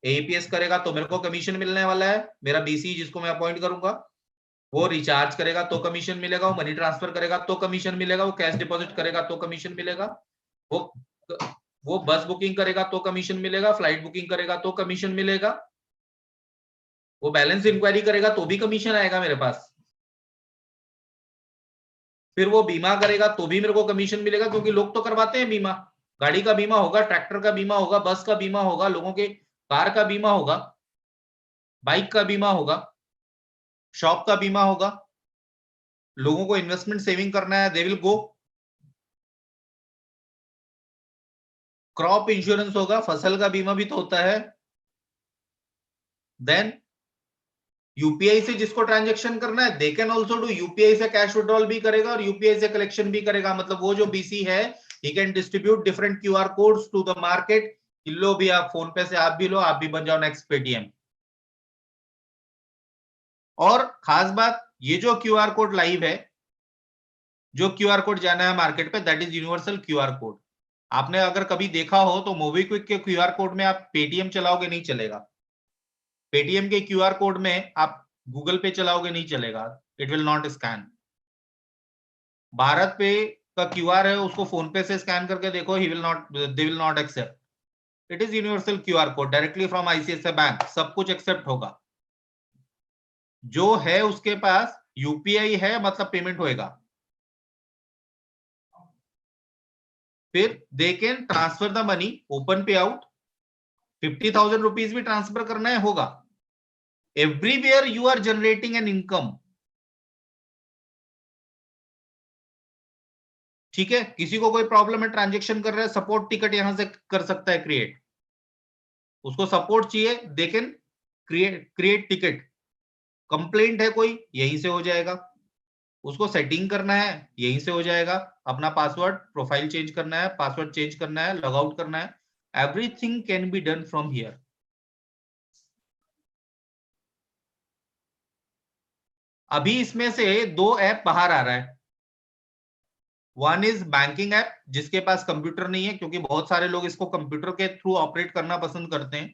एईपीएस करेगा तो मेरे को कमीशन मिलने वाला है, मेरा बीसी जिसको मैं अपॉइंट करूंगा वो रिचार्ज करेगा तो कमीशन मिलेगा, वो मनी ट्रांसफर करेगा तो कमीशन मिलेगा, वो कैश डिपॉजिट करेगा तो कमीशन मिलेगा, वो बस बुकिंग करेगा तो कमीशन मिलेगा, फ्लाइट बुकिंग करेगा तो कमीशन मिलेगा, वो बैलेंस इंक्वायरी करेगा तो भी कमीशन आएगा मेरे पास, फिर वो बीमा करेगा तो भी मेरे को कमीशन मिलेगा, क्योंकि लोग तो करवाते हैं बीमा. गाड़ी का बीमा होगा, ट्रैक्टर का बीमा होगा, बस का बीमा होगा, लोगों के कार का बीमा होगा, बाइक का बीमा होगा, शॉप का बीमा होगा. लोगों को इन्वेस्टमेंट सेविंग करना है, they will go. Crop insurance होगा, फसल का बीमा भी तो होता है. देन यूपीआई से जिसको ट्रांजैक्शन करना है, they can also do. UPI से कैश विड्रॉल भी करेगा और यूपीआई से कलेक्शन भी करेगा. मतलब वो जो बीसी है, he can distribute different QR codes to the market. लो भी, आप फोन पे से आप भी लो, आप भी बन जाओ नेक्स्ट पेटीएम. और खास बात, ये जो क्यूआर कोड लाइव है, जो क्यूआर कोड जाना है मार्केट पे, that is universal QR code. आपने अगर कभी देखा हो तो मोबीक्विक के क्यूआर कोड में आप पेटीएम चलाओगे, नहीं चलेगा. पेटीएम के क्यूआर कोड में आप गूगल पे चलाओगे, नहीं चलेगा, it will not scan. Bharat पे का क्यूआर है, उसको फोन पे से स्कैन करके देखो, he will not, they will not accept. It is universal QR code, directly from ICICI bank, सब कुछ एक्सेप्ट होगा. जो है उसके पास यूपीआई है, मतलब पेमेंट होएगा. फिर they can transfer the money, open pay out. 50,000 rupees भी ट्रांसफर करना है, होगा. Everywhere you are generating an income. ठीक है. किसी को कोई प्रॉब्लम है, ट्रांजेक्शन कर रहा है, सपोर्ट टिकट यहां से कर सकता है क्रिएट. उसको सपोर्ट चाहिए, they can create ticket. Complaint है कोई, यहीं से हो जाएगा. उसको सेटिंग करना है, यहीं से हो जाएगा। अपना पासवर्ड, प्रोफाइल चेंज करना है, पासवर्ड चेंज करना है, लॉग आउट करना है, everything can be done from here. अभी इसमें से 2 ऐप बाहर आ रहा है। वन इज बैंकिंग ऐप, जिसके पास कंप्यूटर नहीं है, क्योंकि बहुत सारे लोग इसको कंप्यूटर के थ्रू ऑपरेट करना पसंद करते हैं।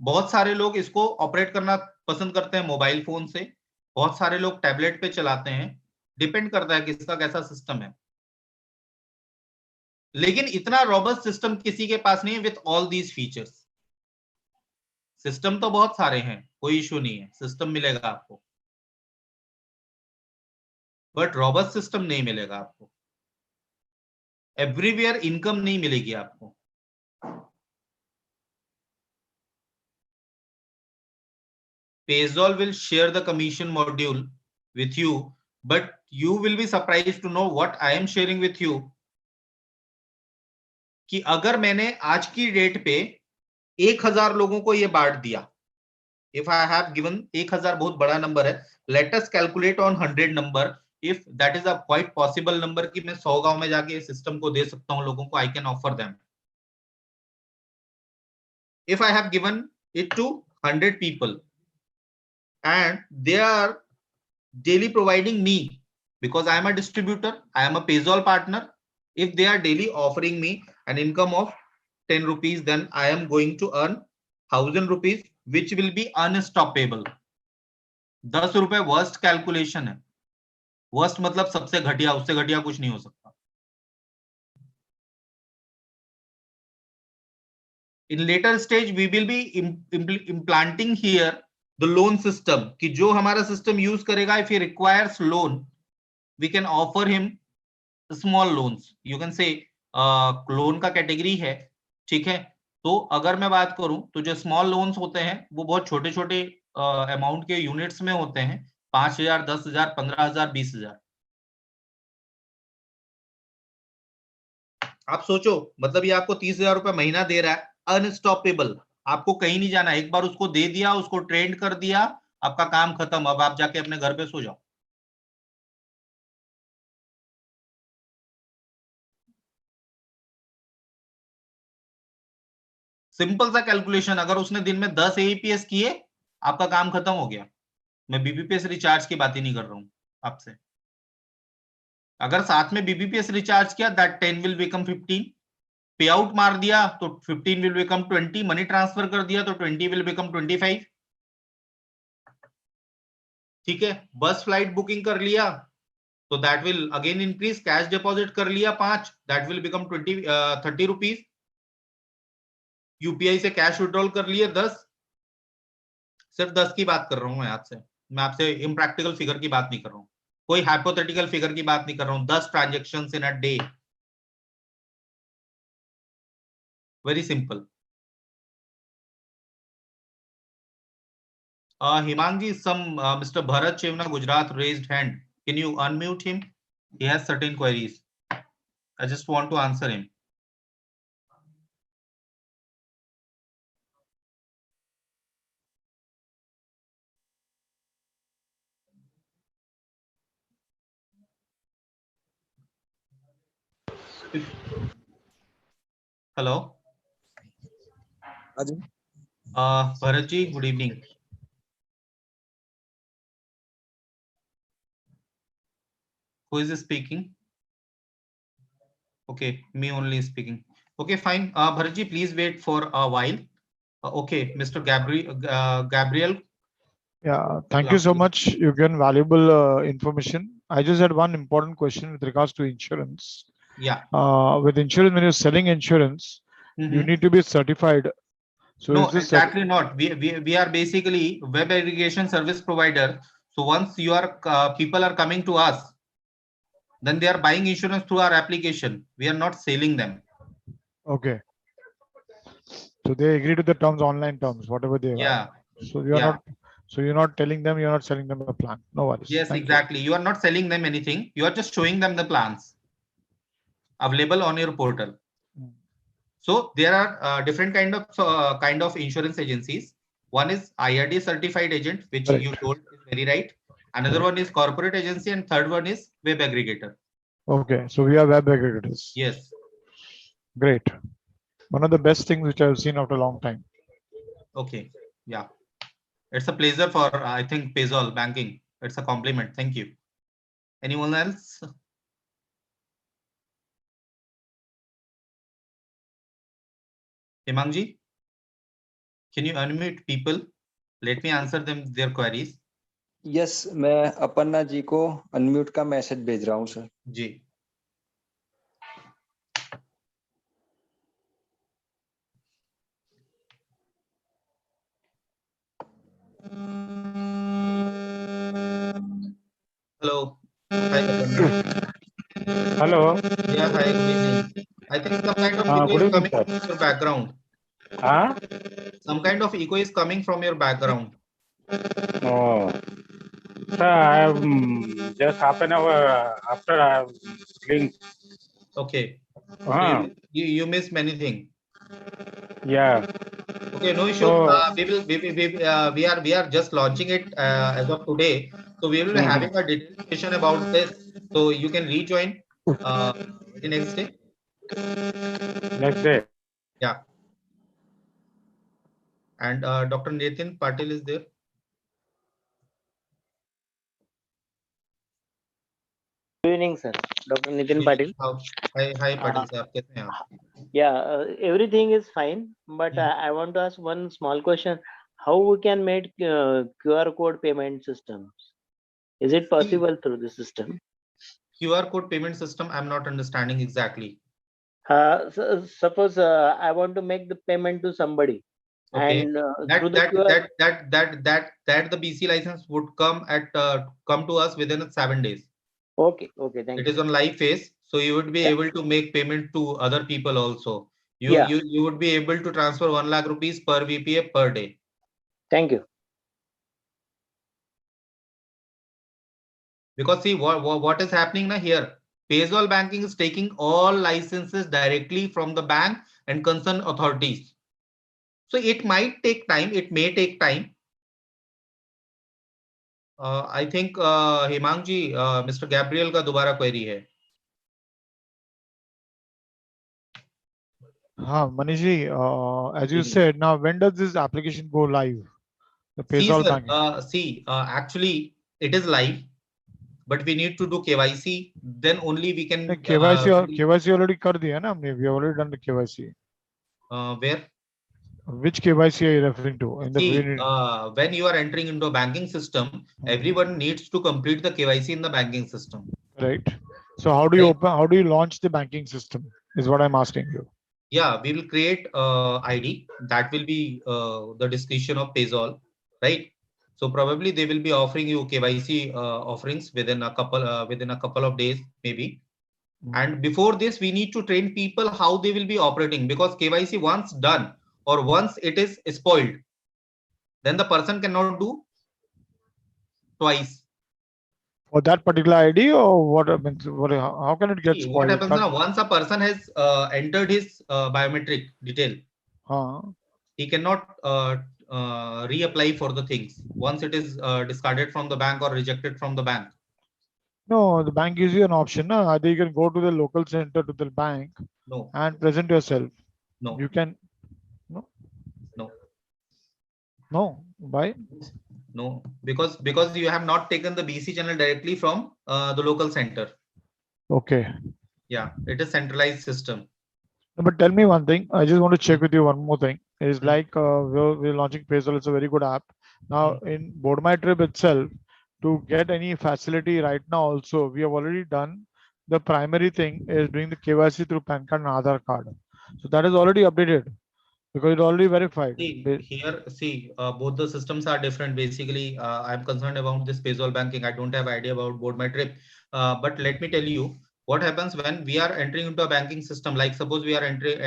बहुत सारे लोग इसको ऑपरेट करना पसंद करते हैं मोबाइल फोन से, बहुत सारे लोग टैबलेट पे चलाते हैं, डिपेंड करता है किसका कैसा सिस्टम है। लेकिन इतना रॉबस्ट सिस्टम किसी के पास नहीं है with all these features. System तो बहुत सारे हैं, कोई इशू नहीं है, सिस्टम मिलेगा आपको, बट रॉबस्ट सिस्टम नहीं मिलेगा आपको। एवरीवेयर इनकम नहीं मिलेगी आपको। Payzol will share the commission module with you, but you will be surprised to know what I am sharing with you कि अगर मैंने आज की डेट पे 1000 लोगों को ये बांट दिया, if I have given 1000 बहुत बड़ा नंबर है, let us calculate on 100 number, if that is a quite possible number कि मैं 100 गांव में जाके सिस्टम को दे सकता हूं लोगों को, I can offer them. If I have given it to 100 people and they are daily providing me, because I am a distributor, I am a Payzol partner, if they are daily offering me an income of 10 rupees, then I am going to earn 1000 rupees, which will be unstoppable. 10 रुपए worst calculation है। Worst मतलब सबसे घटिया, उससे घटिया कुछ नहीं हो सकता। In later stage we will be implanting here the loan system, कि जो हमारा सिस्टम यूज करेगा, if he requires loan, we can offer him small loans. You can say loan का कैटेगरी है, ठीक है। तो अगर मैं बात करूं तो जो स्मॉल लोन्स होते हैं वो बहुत छोटे छोटे अमाउंट के यूनिट्स में होते हैं, 5000, 10,000, 15,000, 20,000। आप सोचो, मतलब ये आपको 30,000 रुपए महीना दे रहा है, अनस्टॉपेबल। आपको कहीं नहीं जाना, एक बार उसको दे दिया, उसको ट्रेंड कर दिया, आपका काम खत्म। अब आप जाके अपने घर पे सो जाओ। सिंपल सा कैलकुलेशन, अगर उसने दिन में 10 एईपीएस किए, आपका काम खत्म हो गया। मैं बीबीपीएस रिचार्ज की बात ही नहीं कर रहा हूं आपसे। अगर साथ में बीबीपीएस रिचार्ज किया, दैट 10 विल बिकम 15, पे आउट मार दिया तो 15 विल बिकम 20, मनी ट्रांसफर कर दिया तो 20 विल बिकम 25। ठीक है, बस फ्लाइट बुकिंग कर लिया तो that will again increase. Cash deposit कर लिया 5, that will become 30 rupees. UPI से कैश विड्रॉल कर लिए 10, सिर्फ 10 की बात कर रहा हूं मैं आपसे। मैं आपसे इम्प्रैक्टिकल फिगर की बात नहीं कर रहा हूं, कोई हाइपोथेटिकल फिगर की बात नहीं कर रहा हूं। 10 transactions in a day, very simple. Himangi, Mr. Bharat Chevna, Gujarat raised hand. Can you unmute him? He has certain queries. I just want to answer him. Hello. Bharat ji, good evening. Who is speaking? Okay, me only speaking. Okay, fine. Bharat ji, please wait for a while. Okay, Mr. Gabriel. Yeah, thank you so much. You given valuable information. I just had one important question with regards to insurance. Yeah. With insurance, when you're selling insurance, you need to be certified. So no, exactly not. We are basically web aggregation service provider. So once you are people are coming to us, then they are buying insurance through our application. We are not selling them. Okay. So they agree to the terms, online terms, whatever they are. So you are not. So you're not telling them, you're not selling them a plan. No worries. Yes, exactly. You are not selling them anything. You are just showing them the plans available on your portal. So there are different kind of insurance agencies. One is IRD certified agent, which you told is very right. Another one is corporate agency, and third one is web aggregator. Okay, so we are web aggregators. Yes. Great. One of the best things which I've seen after a long time. Okay. Yeah. It's a pleasure for, I think, Payzol banking. It's a compliment. Thank you. Anyone else? Hemangji, can you unmute people? Let me answer them their queries. Yes, मैं अपर्णा जी को unmute का message भेज रहा हूँ sir. Ji. Hello. Hi, Aparna. Hello. Yeah, hi, good evening. I think some kind of echo Good is evening, coming sir. from your background. Huh? Some kind of echo is coming from your background. Oh. Sir, I have just half an hour after I have linked. Okay. So Ah, you miss many things. yeah. Okay, no issue. So, We are just launching it as of today. So we will be having a detailed session about this. So you can rejoin the next day. next day. Yeah. And Dr. Nathan Patil is there. Good evening, sir. Dr. Nitin Patil. Hi, Patil sir. कैसे हैं आप? Yeah, everything is fine, but I want to ask one small question. How we can make QR code payment systems? Is it possible through the system? QR code payment system, I'm not understanding exactly. Suppose I want to make the payment to somebody, Okay. and through That the QR. the BC license would come to us within 7 days. Okay, thank It you. is on live phase, so you would be Yeah. able to make payment to other people also. Yeah. You would be able to transfer 1 lakh rupees per VPA per day. Thank you. Because see what is happening now here. Payzol banking is taking all licenses directly from the bank and concerned authorities. So it might take time. It may take time. I think Hemang ji, Mr. Gabriel का दोबारा query है. Manish ji, as you said, now when does this application go live? The Payzol banking. Actually, it is live, but we need to do KYC. Then only we can. KYC already कर दिया ना हमने. We have already done the KYC. Where? Which KYC are you referring to? When you are entering into a banking system, everyone needs to complete the KYC in the banking system. Right. So how do you how do you launch the banking system? Is what I'm asking you. Yeah, we will create ID that will be the discretion of Payzol, right? So probably they will be offering you KYC offerings within a couple of days, maybe. And before this, we need to train people how they will be operating, because KYC once done or once it is spoiled, then the person cannot do twice. For that particular ID, or what? How can it get spoiled? What happens now? Once a person has entered his biometric detail, he cannot reapply for the things once it is discarded from the bank or rejected from the bank. No, the bank gives you an option. No? Either you can go to the local center to the bank and present yourself. No. You can. No. Why? No, because you have not taken the BC channel directly from the local center. Okay. Yeah, it is centralized system. But tell me one thing. I just want to check with you one more thing. It's like we're launching Payzol. It's a very good app. Now in BoardMyTrip itself, to get any facility right now, also we have already done the primary thing is doing the KYC through PAN card and Aadhaar card. So that is already updated because it's already verified. Both the systems are different. Basically, I'm concerned about this Payzol banking. I don't have idea about BoardMyTrip. But let me tell you what happens when we are entering into a banking system. Like suppose we are entering,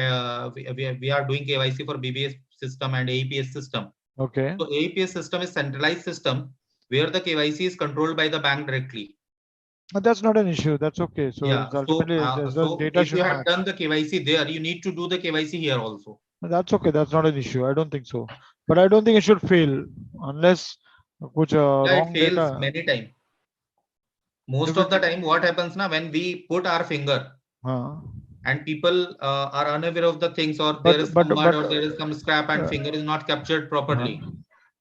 we are doing KYC for BBS system and AEPS system. Okay. So AEPS system is centralized system where the KYC is controlled by the bank directly. But that's not an issue. That's okay. So yeah. ultimately, So data if should you have match. done the KYC there, you need to do the KYC here also. That's okay. That's not an issue. I don't think so. But I don't think it should fail unless wrong it fails data. many times. Most of the time what happens now, when we put our finger and people are unaware of the things, or there is some mud or there is some scrap and finger is not captured properly.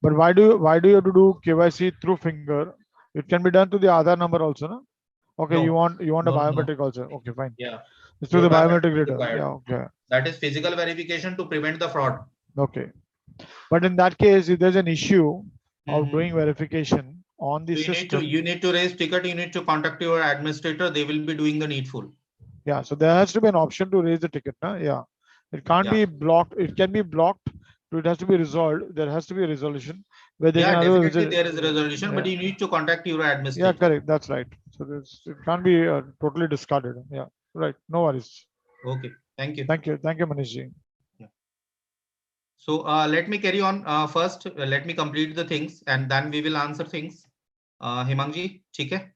But why do you have to do KYC through finger? It can be done to the Aadhaar number also, no? Okay, No. you want a No, biometric also. Okay, fine. Yeah. It's through the biometric is reader. required. Yeah, okay. That is physical verification to prevent the fraud. Okay. But in that case, if there's an issue of doing verification on the So system, you need to raise ticket, you need to contact your administrator, they will be doing the needful. yeah, so there has to be an option to raise the ticket, no? Yeah. It can't be blocked. It can be blocked. It has to be resolved. There has to be a resolution where they can Definitely there is a resolution, but you need to contact your administrator. Yeah, correct. That's right. So it can't be totally discarded. Yeah, right. No worries. Okay, thank you. Thank you, Manish ji. So let me carry on. First, let me complete the things and then we will answer things. Hemang ji, ठीक है?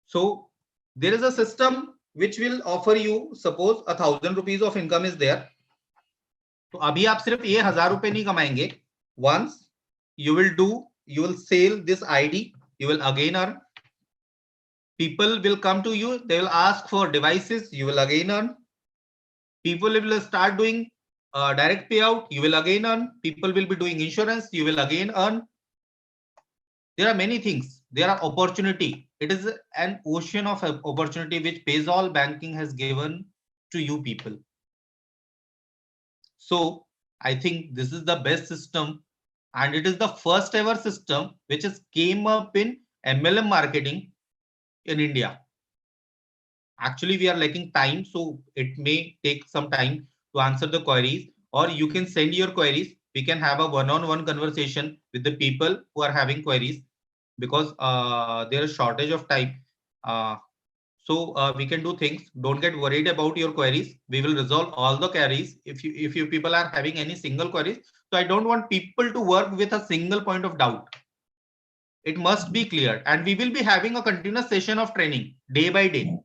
So there is a system which will offer you, suppose 1,000 rupees of income is there. तो अभी आप सिर्फ ये 1,000 रुपए नहीं कमाएंगे. Once you will sell this ID, you will again earn. People will come to you, they will ask for devices, you will again earn. People will start doing direct payout, you will again earn. People will be doing insurance, you will again earn. There are many things. There are opportunity. It is an ocean of opportunity which PayZall banking has given to you people. So I think this is the best system, and it is the first ever system which has came up in MLM marketing in India. Actually, we are lacking time, so it may take some time to answer the queries, or you can send your queries. We can have a one-on-one conversation with the people who are having queries, because there is shortage of time. So we can do things. Don't get worried about your queries. We will resolve all the queries. If you people are having any single queries, so I don't want people to work with a single point of doubt. It must be cleared, and we will be having a continuous session of training day by day,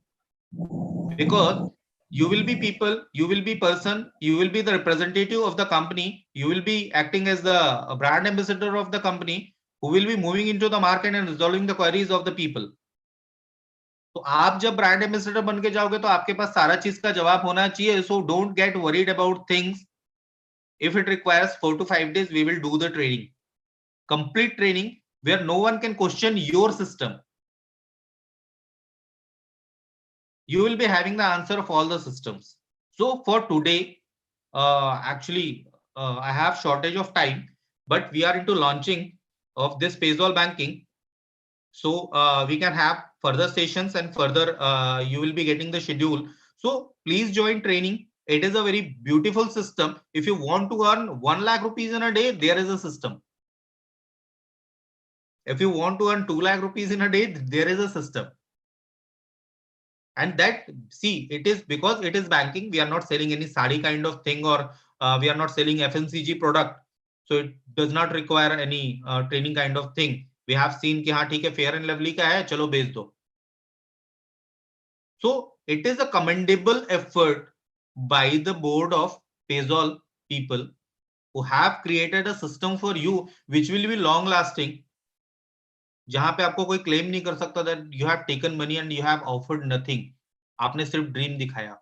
because you will be people, you will be person, you will be the representative of the company, you will be acting as the brand ambassador of the company, who will be moving into the market and resolving the queries of the people. तो आप जब brand ambassador बन के जाओगे तो आपके पास सारा चीज का जवाब होना चाहिए. So don't get worried about things. If it requires 4 to 5 days, we will do the training, complete training, where no one can question your system. You will be having the answer of all the systems. So for today, actually, I have shortage of time, but we are into launching of this PayZall banking. So we can have further sessions, and further you will be getting the schedule. So please join training. It is a very beautiful system. If you want to earn 1 lakh rupees in a day, there is a system. If you want to earn 2 lakh rupees in a day, there is a system. And that, see, it is because it is banking. We are not selling any sari kind of thing, or we are not selling FMCG product. So it does not require any training kind of thing. We have seen कि हाँ ठीक है, Fair and Lovely का है, चलो बेच दो. So it is a commendable effort by the board of PayZall people who have created a system for you which will be long lasting, जहां पे आपको कोई क्लेम नहीं कर सकता that you have taken money and you have offered nothing. आपने सिर्फ dream दिखाया.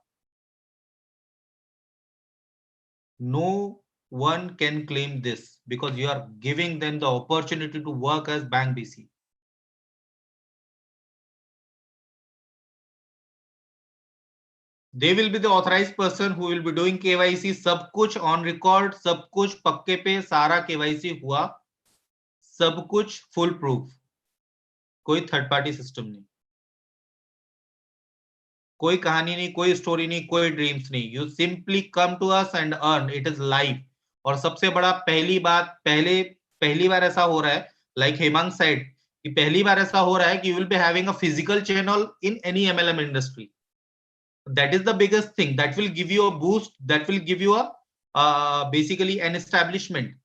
No one can claim this, because you are giving them the opportunity to work as Bank BC. They will be the authorized person who will be doing KYC, सब कुछ on record, सब कुछ पक्के पे, सारा KYC हुआ, सब कुछ full proof. कोई थर्ड पार्टी सिस्टम नहीं, कोई कहानी नहीं, कोई स्टोरी नहीं, कोई ड्रीम्स नहीं. You simply come to us and earn. It is live. और सबसे बड़ा, पहली बार ऐसा हो रहा है, लाइक हेमंग साइड, कि पहली बार ऐसा हो रहा है कि you will be having a physical channel in any MLM industry. That is the biggest thing. That will give you a boost. That will give you a basically an establishment.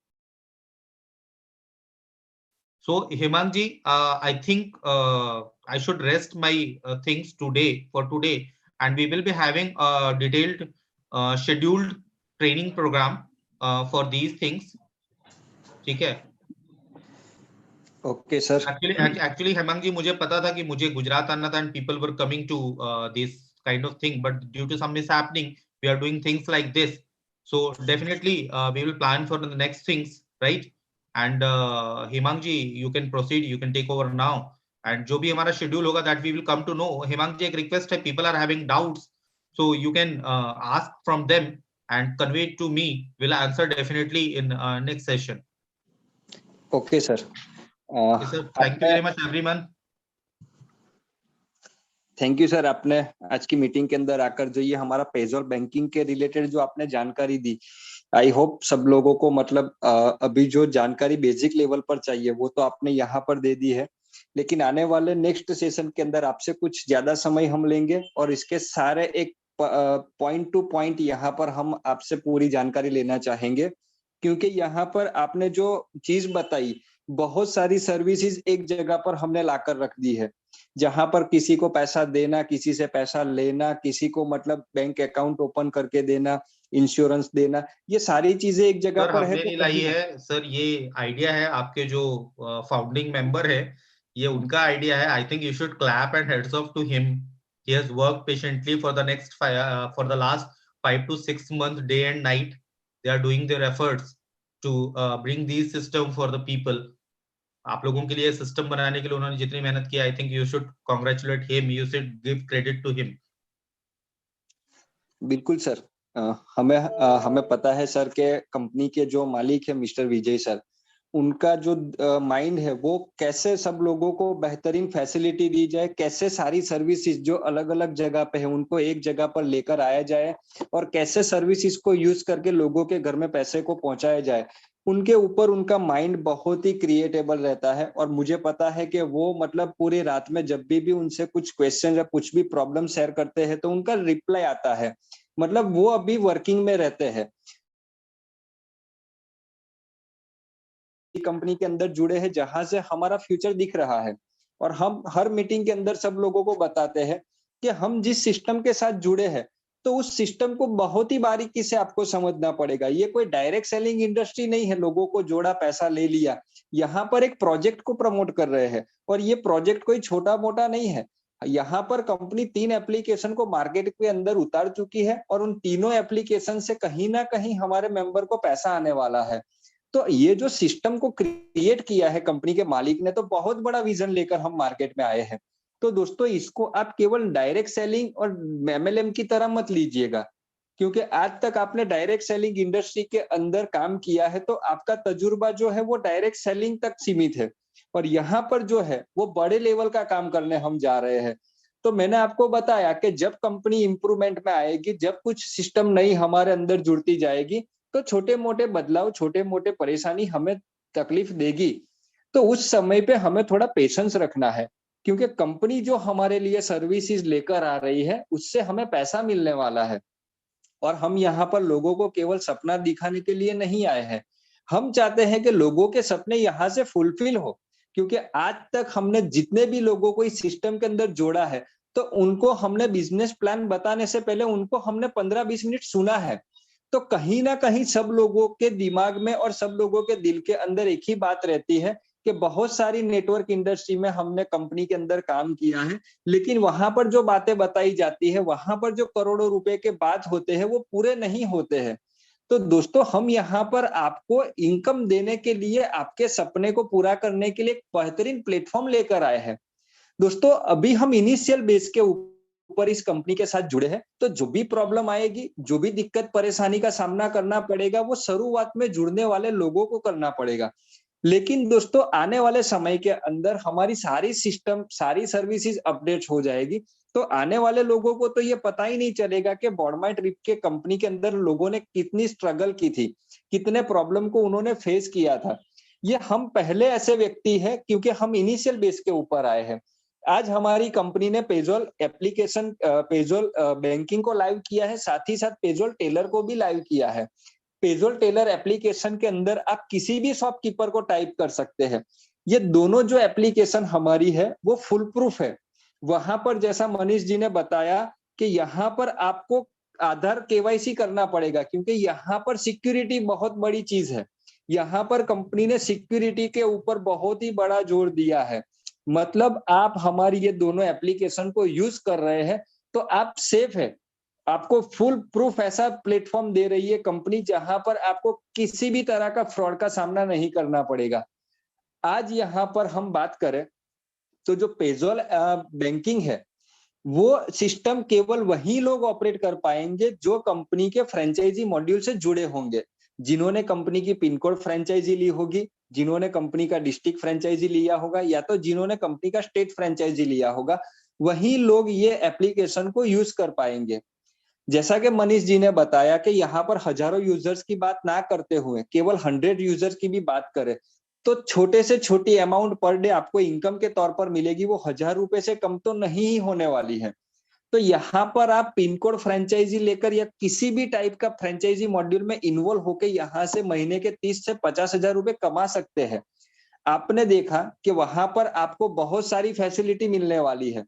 So Hemang ji, I think I should rest my things for today, and we will be having a detailed scheduled training program for these things. ठीक है? Okay sir. Actually Hemant ji, मुझे पता था कि मुझे गुजरात आना था and people were coming to this kind of thing, but due to some mishappening we are doing things like this. So definitely we will plan for the next things, right? And Hemang ji, you can proceed, you can take over now. And जो भी हमारा schedule होगा that we will come to know. Hemang ji, एक request है, people are having doubts, so you can ask from them and convey it to me. Will answer definitely in next session. Okay sir. Okay, sir. Thank you very much everyone. Thank you sir, आपने आज की meeting के अंदर आकर जो ये हमारा पेजोल banking के रिलेटेड जो आपने जानकारी दी, आई होप सब लोगों को मतलब अभी जो जानकारी बेसिक लेवल पर चाहिए वो तो आपने यहाँ पर दे दी है, लेकिन आने वाले नेक्स्ट सेशन के अंदर आपसे कुछ ज्यादा समय हम लेंगे और इसके सारे एक पॉइंट टू पॉइंट यहाँ पर हम आपसे पूरी जानकारी लेना चाहेंगे, क्योंकि यहाँ पर आपने जो चीज बताई, बहुत सारी सर्विसेज एक जगह पर हमने लाकर रख दी है, जहां पर किसी को पैसा देना, किसी से पैसा लेना, किसी को मतलब बैंक अकाउंट ओपन करके देना, इंश्योरेंस देना, ये सारी चीजें एक जगह सर पर है। हमने नहीं लाई है सर, ये आइडिया है आपके जो फाउंडिंग मेंबर है, ये उनका आइडिया है. I think you should clap and heads off to him. He has work patiently for the last 5 to 6 months, day and night. They are doing their efforts to bring these system for the people. आप लोगों के लिए system बनाने के लिए उन्होंने जितनी मेहनत की, I think you should congratulate him, you should give credit to him. बिल्कुल सर, हमें पता है सर के कंपनी के जो मालिक है मिस्टर विजय सर, उनका जो माइंड है वो कैसे सब लोगों को बेहतरीन फैसिलिटी दी जाए, कैसे सारी सर्विसेज जो अलग अलग जगह पे है उनको एक जगह पर लेकर आया जाए और कैसे सर्विसेज को यूज करके लोगों के घर में पैसे को पहुंचाया जाए, उनके ऊपर उनका माइंड बहुत ही क्रिएटेबल रहता है। और मुझे पता है कि वो मतलब पूरी रात में जब भी उनसे कुछ क्वेश्चन या कुछ भी प्रॉब्लम शेयर करते हैं तो उनका रिप्लाई आता है, मतलब वो अभी वर्किंग में रहते हैं, कंपनी के अंदर जुड़े हैं जहां से हमारा फ्यूचर दिख रहा है। और हम हर मीटिंग के अंदर सब लोगों को बताते हैं कि हम जिस सिस्टम के साथ जुड़े हैं तो उस सिस्टम को बहुत ही बारीकी से आपको समझना पड़ेगा। ये कोई डायरेक्ट सेलिंग इंडस्ट्री नहीं है, लोगों को जोड़ा, पैसा ले लिया। यहाँ पर एक प्रोजेक्ट को प्रमोट कर रहे हैं और ये प्रोजेक्ट कोई छोटा मोटा नहीं है। यहाँ पर कंपनी 3 एप्लीकेशन को मार्केट के अंदर उतार चुकी है और उन तीनों एप्लीकेशन से कहीं ना कहीं हमारे मेंबर को पैसा आने वाला है। तो ये जो सिस्टम को क्रिएट किया है कंपनी के मालिक ने, तो बहुत बड़ा विजन लेकर हम मार्केट में आए हैं। तो दोस्तों, इसको आप केवल डायरेक्ट सेलिंग और एमएलएम की तरह मत लीजिएगा, क्योंकि आज तक आपने डायरेक्ट सेलिंग इंडस्ट्री के अंदर काम किया है तो आपका तजुर्बा जो है वो डायरेक्ट सेलिंग तक सीमित है, और यहाँ पर जो है वो बड़े लेवल का काम करने हम जा रहे हैं। तो मैंने आपको बताया कि जब कंपनी इंप्रूवमेंट में आएगी, जब कुछ सिस्टम नई हमारे अंदर जुड़ती जाएगी, तो छोटे मोटे बदलाव, छोटे मोटे परेशानी हमें तकलीफ देगी, तो उस समय पे हमें थोड़ा पेशेंस रखना है, क्योंकि कंपनी जो हमारे लिए सर्विसेज लेकर आ रही है उससे हमें पैसा मिलने वाला है। और हम यहाँ पर लोगों को केवल सपना दिखाने के लिए नहीं आए हैं, हम चाहते हैं कि लोगों के सपने यहाँ से फुलफिल हो, क्योंकि आज तक हमने जितने भी लोगों को इस सिस्टम के अंदर जोड़ा है तो उनको हमने बिजनेस प्लान बताने से पहले उनको हमने 15-20 मिनट सुना है। तो कहीं ना कहीं सब लोगों के दिमाग में और सब लोगों के दिल के अंदर एक ही बात रहती है कि बहुत सारी नेटवर्क इंडस्ट्री में हमने कंपनी के अंदर काम किया है, लेकिन वहां पर जो बातें बताई जाती है, वहां पर जो करोड़ों रुपए के बात होते हैं वो पूरे नहीं होते हैं। तो दोस्तों, हम यहाँ पर आपको इनकम देने के लिए, आपके सपने को पूरा करने के लिए एक बेहतरीन प्लेटफॉर्म लेकर आए हैं। दोस्तों, अभी हम इनिशियल बेस के ऊपर इस कंपनी के साथ जुड़े हैं, तो जो भी प्रॉब्लम आएगी, जो भी दिक्कत परेशानी का सामना करना पड़ेगा, वो शुरुआत में जुड़ने वाले लोगों को करना पड़ेगा। लेकिन दोस्तों, आने वाले समय के अंदर हमारी सारी सिस्टम, सारी सर्विसेज अपडेट हो जाएगी, तो आने वाले लोगों को तो ये पता ही नहीं चलेगा कि बोर्डमाइट्रिप के कंपनी के अंदर लोगों ने कितनी स्ट्रगल की थी, कितने प्रॉब्लम को उन्होंने फेस किया था। ये हम पहले ऐसे व्यक्ति हैं क्योंकि हम इनिशियल बेस के ऊपर आए हैं। आज हमारी कंपनी ने पेजोल एप्लीकेशन, पेजोल बैंकिंग को लाइव किया है, साथ ही साथ पेजोल टेलर को भी लाइव किया है। पेजोल टेलर एप्लीकेशन के अंदर आप किसी भी शॉपकीपर को टाइप कर सकते हैं। ये दोनों जो एप्लीकेशन हमारी है वो फुल प्रूफ है। वहां पर जैसा मनीष जी ने बताया कि यहाँ पर आपको आधार केवाईसी करना पड़ेगा, क्योंकि यहाँ पर सिक्योरिटी बहुत बड़ी चीज है। यहाँ पर कंपनी ने सिक्योरिटी के ऊपर बहुत ही बड़ा जोर दिया है। मतलब आप हमारी ये दोनों एप्लीकेशन को यूज कर रहे हैं तो आप सेफ है। आपको फुल प्रूफ ऐसा प्लेटफॉर्म दे रही है कंपनी जहां पर आपको किसी भी तरह का फ्रॉड का सामना नहीं करना पड़ेगा। आज यहाँ पर हम बात करें तो जो पेजोल बैंकिंग है वो सिस्टम केवल वही लोग ऑपरेट कर पाएंगे जो कंपनी के फ्रेंचाइजी मॉड्यूल से जुड़े होंगे, जिन्होंने कंपनी की पिन कोड फ्रेंचाइजी ली होगी, जिन्होंने कंपनी का डिस्ट्रिक्ट फ्रेंचाइजी लिया होगा, या तो जिन्होंने कंपनी का स्टेट फ्रेंचाइजी लिया होगा, वही लोग ये एप्लीकेशन को यूज कर पाएंगे। जैसा कि मनीष जी ने बताया कि यहाँ पर हजारों यूजर्स की बात ना करते हुए केवल 100 यूजर्स की भी बात करें तो छोटे से छोटी अमाउंट पर डे आपको इनकम के तौर पर मिलेगी, वो 1000 रुपए से कम तो नहीं ही होने वाली है। तो यहाँ पर आप पिन कोड फ्रेंचाइजी लेकर या किसी भी टाइप का फ्रेंचाइजी मॉड्यूल में इन्वॉल्व होकर यहाँ से महीने के 30 से 50,000 रुपए कमा सकते हैं। आपने देखा कि वहां पर आपको बहुत सारी फैसिलिटी मिलने वाली है।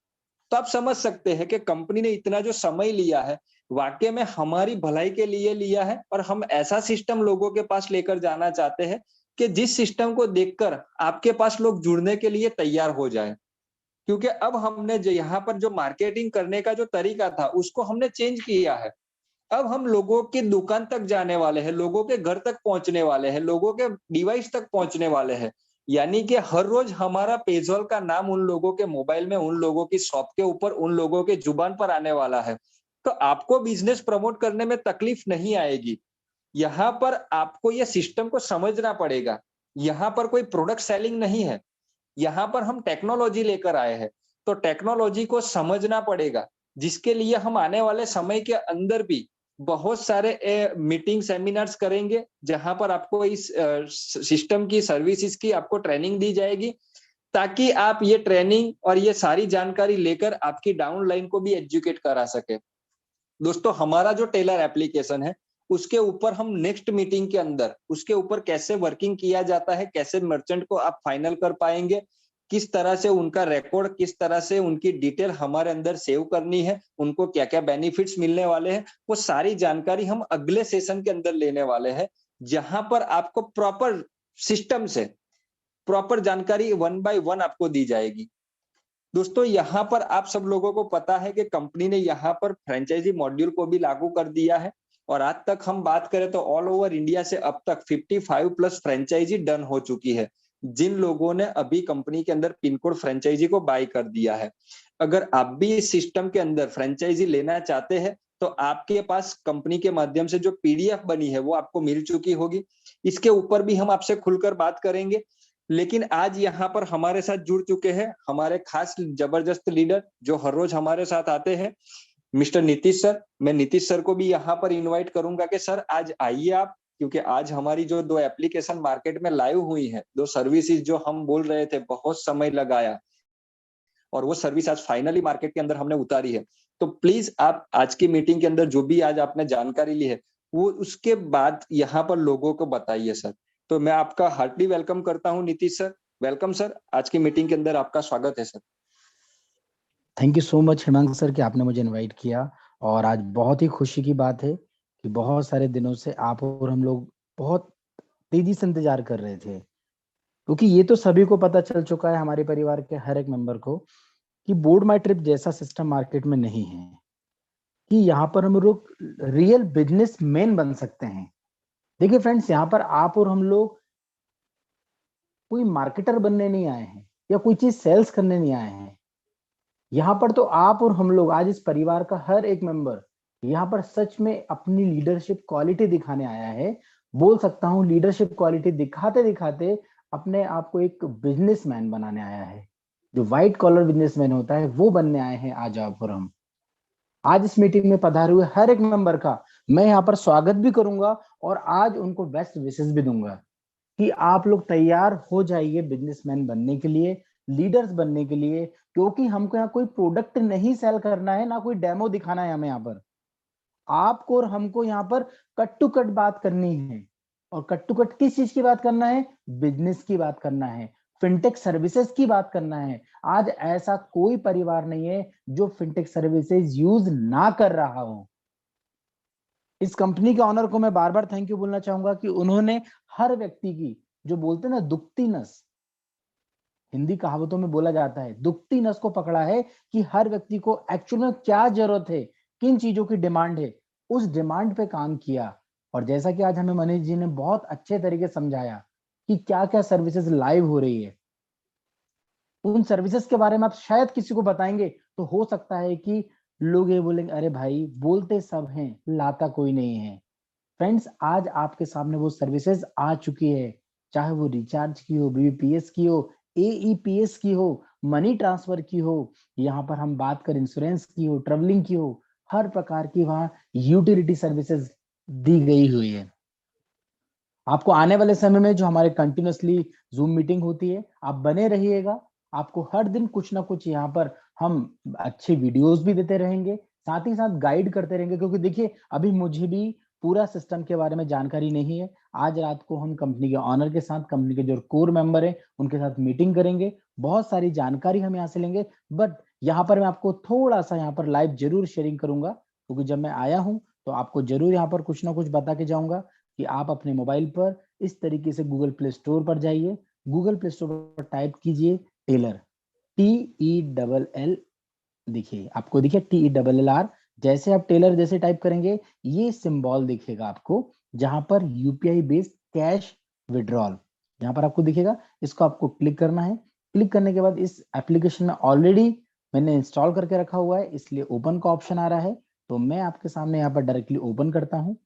तो आप समझ सकते हैं कि कंपनी ने इतना जो समय लिया है वाकई में हमारी भलाई के लिए लिया है, और हम ऐसा सिस्टम लोगों के पास लेकर जाना चाहते हैं कि जिस सिस्टम को देखकर आपके पास लोग जुड़ने के लिए तैयार हो जाए। क्योंकि अब हमने जो यहाँ पर जो मार्केटिंग करने का जो तरीका था उसको हमने चेंज किया है। अब हम लोगों की दुकान तक जाने वाले हैं, लोगों के घर तक पहुंचने वाले हैं, लोगों के डिवाइस तक पहुंचने वाले हैं। यानी कि हर रोज हमारा पेजोल का नाम उन लोगों के मोबाइल में, उन लोगों की शॉप के ऊपर, उन लोगों के जुबान पर आने वाला है। तो आपको बिजनेस प्रमोट करने में तकलीफ नहीं आएगी। यहाँ पर आपको ये सिस्टम को समझना पड़ेगा। यहाँ पर कोई प्रोडक्ट सेलिंग नहीं है, यहाँ पर हम टेक्नोलॉजी लेकर आए हैं। तो टेक्नोलॉजी को समझना पड़ेगा, जिसके लिए हम आने वाले समय के अंदर भी बहुत सारे मीटिंग सेमिनार्स करेंगे, जहां पर आपको इस सिस्टम की सर्विसेज की आपको ट्रेनिंग दी जाएगी, ताकि आप ये ट्रेनिंग और ये सारी जानकारी लेकर आपकी डाउनलाइन को भी एजुकेट करा सके। दोस्तों, हमारा जो टेलर एप्लीकेशन है उसके ऊपर हम नेक्स्ट मीटिंग के अंदर उसके ऊपर कैसे वर्किंग किया जाता है, कैसे मर्चेंट को आप फाइनल कर पाएंगे, किस तरह से उनका रिकॉर्ड, किस तरह से उनकी डिटेल हमारे अंदर सेव करनी है, उनको क्या क्या बेनिफिट्स मिलने वाले हैं, वो सारी जानकारी हम अगले सेशन के अंदर लेने वाले हैं, जहां पर आपको प्रॉपर सिस्टम से प्रॉपर जानकारी 1 बाय 1 आपको दी जाएगी। दोस्तों, यहाँ पर आप सब लोगों को पता है कि कंपनी ने यहाँ पर फ्रेंचाइजी मॉड्यूल को भी लागू कर दिया है, और आज तक हम बात करें तो ऑल ओवर इंडिया से अब तक 55 प्लस फ्रेंचाइजी डन हो चुकी है, जिन लोगों ने अभी कंपनी के अंदर पिन कोड फ्रेंचाइजी को बाय कर दिया है। अगर आप भी इस सिस्टम के अंदर फ्रेंचाइजी लेना चाहते हैं तो आपके पास कंपनी के माध्यम से जो पीडीएफ बनी है वो आपको मिल चुकी होगी। इसके ऊपर भी हम आपसे खुलकर बात करेंगे। लेकिन आज यहाँ पर हमारे साथ जुड़ चुके हैं हमारे खास जबरदस्त लीडर जो हर रोज हमारे साथ आते हैं, मिस्टर नीतीश सर। मैं नीतीश सर को भी यहाँ पर इनवाइट करूंगा कि सर आज आइए आप, क्योंकि आज हमारी जो 2 एप्लीकेशन मार्केट में लाइव हुई है, 2 सर्विसेज जो हम बोल रहे थे बहुत समय लगाया, और वो सर्विस आज फाइनली मार्केट के अंदर हमने उतारी है। तो प्लीज आप आज की मीटिंग के अंदर जो भी आज आपने जानकारी ली है वो उसके बाद यहाँ पर लोगों को बताइए सर। तो मैं आपका हार्टली वेलकम करता हूँ नीतीश सर। वेलकम सर, आज की मीटिंग के अंदर आपका स्वागत है sir. Thank you so much Himanshu sir कि आपने मुझे इनवाइट किया, और आज बहुत ही खुशी की बात है कि बहुत सारे दिनों से आप और हम लोग बहुत तेजी से इंतजार कर रहे थे, क्योंकि ये तो सभी को पता चल चुका है, हमारे परिवार के हर एक मेंबर को, कि बोर्ड माई ट्रिप जैसा सिस्टम मार्केट में नहीं है कि यहाँ पर हम लोग रियल बिजनेस मैन बन सकते हैं। देखिए फ्रेंड्स, यहाँ पर आप और हम लोग कोई मार्केटर बनने नहीं आए हैं या कोई चीज सेल्स करने नहीं आए हैं। यहाँ पर तो आप और हम लोग, आज इस परिवार का हर एक मेंबर यहाँ पर सच में अपनी लीडरशिप क्वालिटी दिखाने आया है। बोल सकता हूँ लीडरशिप क्वालिटी दिखाते दिखाते अपने आप को एक बिजनेसमैन बनाने आया है। जो व्हाइट कॉलर बिजनेसमैन होता है वो बनने आए हैं आज आप और हम। आज इस मीटिंग में पधारे हुए हर एक मेंबर का मैं यहाँ पर स्वागत भी करूंगा, और आज उनको बेस्ट विशेस भी दूंगा कि आप लोग तैयार हो जाइए बिजनेसमैन बनने के लिए, लीडर्स बनने के लिए, क्योंकि हमको यहाँ कोई प्रोडक्ट नहीं सेल करना है, ना कोई डेमो दिखाना है हमें यहाँ पर। आपको और हमको यहाँ पर कट टू कट बात करनी है, और कट टू कट किस चीज की बात करना है? बिजनेस की बात करना है, फिनटेक सर्विसेज की बात करना है। आज ऐसा कोई परिवार नहीं है जो फिनटेक सर्विसेज यूज ना कर रहा हो। इस कंपनी के ऑनर को मैं बार बार थैंक यू बोलना चाहूंगा कि उन्होंने हर व्यक्ति की, जो बोलते हैं ना दुखती नस, हिंदी कहावतों में बोला जाता है, दुखती नस को पकड़ा है कि हर व्यक्ति को एक्चुअल में क्या जरूरत है, किन चीजों की डिमांड है, उस डिमांड पे काम किया। और जैसा कि आज हमें मनीष जी ने बहुत अच्छे तरीके से समझाया कि क्या क्या सर्विसेज लाइव हो रही है, उन सर्विसेज के बारे में आप शायद किसी को बताएंगे तो हो सकता है कि लोग ये बोलेंगे अरे भाई बोलते सब हैं, लाता कोई नहीं है। फ्रेंड्स, आज आपके सामने वो सर्विसेज आ चुकी है, चाहे वो रिचार्ज की हो, बीबीपीएस की हो, एईपीएस की हो, मनी ट्रांसफर की हो, यहाँ पर हम बात कर इंश्योरेंस की हो, ट्रेवलिंग की हो, हर प्रकार की वहां यूटिलिटी सर्विसेज दी गई हुई है। आपको आने वाले समय में जो हमारे कंटिन्यूसली जूम मीटिंग होती है, आप बने रहिएगा। आपको हर दिन कुछ ना कुछ यहाँ पर हम अच्छे वीडियोस भी देते रहेंगे, साथ ही साथ गाइड करते रहेंगे, क्योंकि देखिए अभी मुझे भी पूरा सिस्टम के बारे में जानकारी नहीं है। आज रात को हम कंपनी के ऑनर के साथ, कंपनी के जो कोर मेंबर है उनके साथ मीटिंग करेंगे, बहुत सारी जानकारी हम यहाँ से लेंगे। बट यहाँ पर मैं आपको थोड़ा सा यहाँ पर लाइव जरूर शेयरिंग करूंगा, क्योंकि जब मैं आया हूँ तो आपको जरूर यहाँ पर कुछ ना कुछ बता के जाऊंगा कि आप अपने मोबाइल पर इस तरीके से गूगल प्ले स्टोर पर जाइए, गूगल प्ले स्टोर पर टाइप कीजिए टेलर, TELL, देखिए आपको दिखे TELLR। जैसे आप टेलर जैसे टाइप करेंगे ये सिंबल दिखेगा आपको, जहां पर यूपीआई बेस्ड कैश विड्रॉल, यहाँ पर आपको दिखेगा। इसको आपको क्लिक करना है। क्लिक करने के बाद इस एप्लीकेशन में ऑलरेडी मैंने इंस्टॉल करके रखा हुआ है, इसलिए ओपन का ऑप्शन आ रहा है। तो मैं आपके सामने यहाँ पर डायरेक्टली ओपन करता हूँ।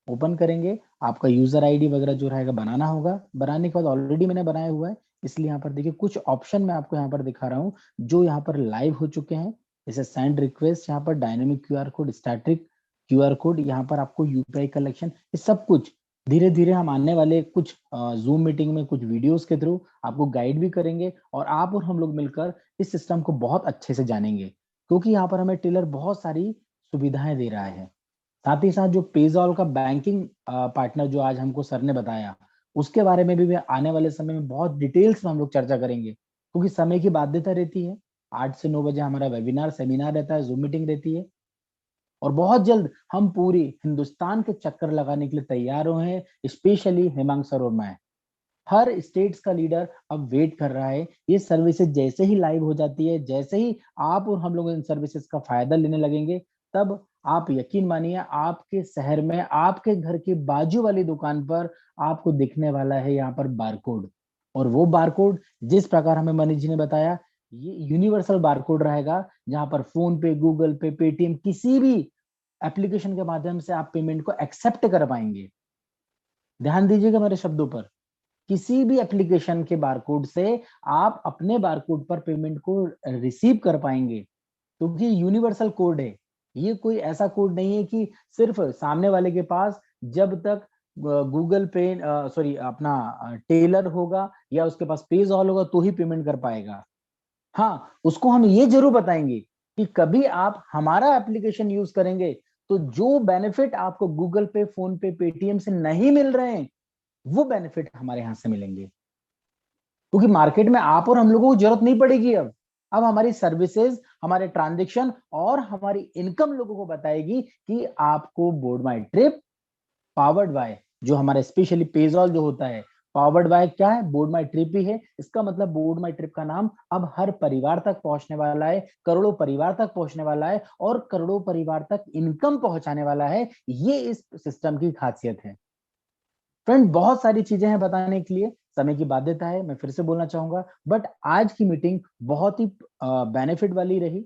ओपन करेंगे, आपका यूजर आईडी वगैरह जो रहेगा बनाना होगा। बनाने के बाद ऑलरेडी मैंने बनाया हुआ है, इसलिए यहाँ पर देखिए कुछ ऑप्शन मैं आपको यहाँ पर दिखा रहा हूँ जो यहाँ पर लाइव हो चुके हैं। जैसे सेंड रिक्वेस्ट, यहाँ पर dynamic QR code, static QR code, यहाँ पर आपको यूपीआई कलेक्शन, ये सब कुछ धीरे धीरे हम आने वाले कुछ जूम मीटिंग में कुछ वीडियोस के थ्रू आपको गाइड भी करेंगे, और आप और हम लोग मिलकर इस सिस्टम को बहुत अच्छे से जानेंगे, क्योंकि यहाँ पर हमें टेलर बहुत सारी सुविधाएं दे रहा है। साथ ही साथ जो पेजॉल का बैंकिंग पार्टनर जो आज हमको सर ने बताया, उसके बारे में भी आने वाले समय में बहुत डिटेल्स में हम लोग चर्चा करेंगे, क्योंकि समय की बाध्यता रहती है। 8 से 9 बजे हमारा वेबिनार सेमिनार रहता है, जूम मीटिंग रहती है, और बहुत जल्द हम पूरी हिंदुस्तान के चक्कर लगाने के लिए तैयार हुए हैं, स्पेशली हेमंत सर और मैं। हर स्टेट्स का लीडर अब वेट कर रहा है। ये सर्विसेज जैसे ही लाइव हो जाती है, जैसे ही आप और हम लोग इन सर्विसेज का फायदा लेने लगेंगे, तब आप यकीन मानिए आपके शहर में, आपके घर के बाजू वाली दुकान पर आपको दिखने वाला है यहाँ पर बारकोड। और वो बारकोड जिस प्रकार हमें मनीष जी ने बताया, ये यूनिवर्सल बारकोड रहेगा, जहां पर फोन पे, गूगल पे, पेटीएम, किसी भी एप्लीकेशन के माध्यम से आप पेमेंट को एक्सेप्ट कर पाएंगे। ध्यान दीजिएगा मेरे शब्दों पर, किसी भी एप्लीकेशन के बारकोड से आप अपने बारकोड पर पेमेंट को रिसीव कर पाएंगे, क्योंकि यूनिवर्सल कोड है। ये कोई ऐसा कोड नहीं है कि सिर्फ सामने वाले के पास जब तक गूगल पे सॉरी अपना टेलर होगा या उसके पास पेजॉल होगा तो ही पेमेंट कर पाएगा। हाँ, उसको हम ये जरूर बताएंगे कि कभी आप हमारा एप्लीकेशन यूज करेंगे तो जो बेनिफिट आपको गूगल पे, फोन पे, पेटीएम से नहीं मिल रहे हैं, वो बेनिफिट हमारे यहां से मिलेंगे, क्योंकि मार्केट में आप और हम लोगों को जरूरत नहीं पड़ेगी। अब हमारी सर्विसेज, हमारे ट्रांजैक्शन और हमारी इनकम लोगों को बताएगी कि आपको board my trip powered by, जो हमारा स्पेशली पेजॉल जो होता है, पावर्ड बाय क्या है, बोर्ड माई ट्रिप ही है। इसका मतलब बोर्ड माई ट्रिप का नाम अब हर परिवार तक पहुंचने वाला है, करोड़ों परिवार तक पहुंचने वाला है, और करोड़ों परिवार तक इनकम पहुंचाने वाला है। ये इस सिस्टम की खासियत है। फ्रेंड, बहुत सारी चीजें हैं बताने के लिए, समय की बाध्यता है, मैं फिर से बोलना चाहूंगा, बट आज की मीटिंग बहुत ही बेनिफिट वाली रही,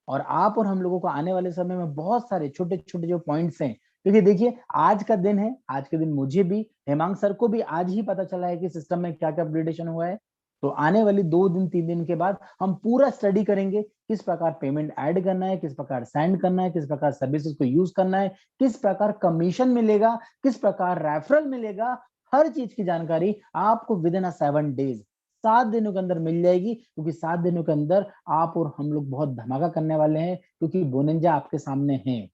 और आप और हम लोगों को आने वाले समय में बहुत सारे छोटे छोटे जो पॉइंट्स हैं, क्योंकि देखिए आज का दिन है, आज के दिन मुझे भी, हेमांग सर को भी आज ही पता चला है कि सिस्टम में क्या क्या अपग्रेडेशन हुआ है। तो आने वाली 2 दिन 3 दिन के बाद हम पूरा स्टडी करेंगे, किस प्रकार पेमेंट ऐड करना है, किस प्रकार सेंड करना है, किस प्रकार सर्विसेज को यूज करना है, किस प्रकार कमीशन मिलेगा, किस प्रकार रेफरल मिलेगा। हर चीज की जानकारी आपको विद इन 7 डेज, 7 दिनों के अंदर मिल जाएगी, क्योंकि 7 दिनों के अंदर आप और हम लोग बहुत धमाका करने वाले हैं, क्योंकि बोनिंजा आपके सामने है।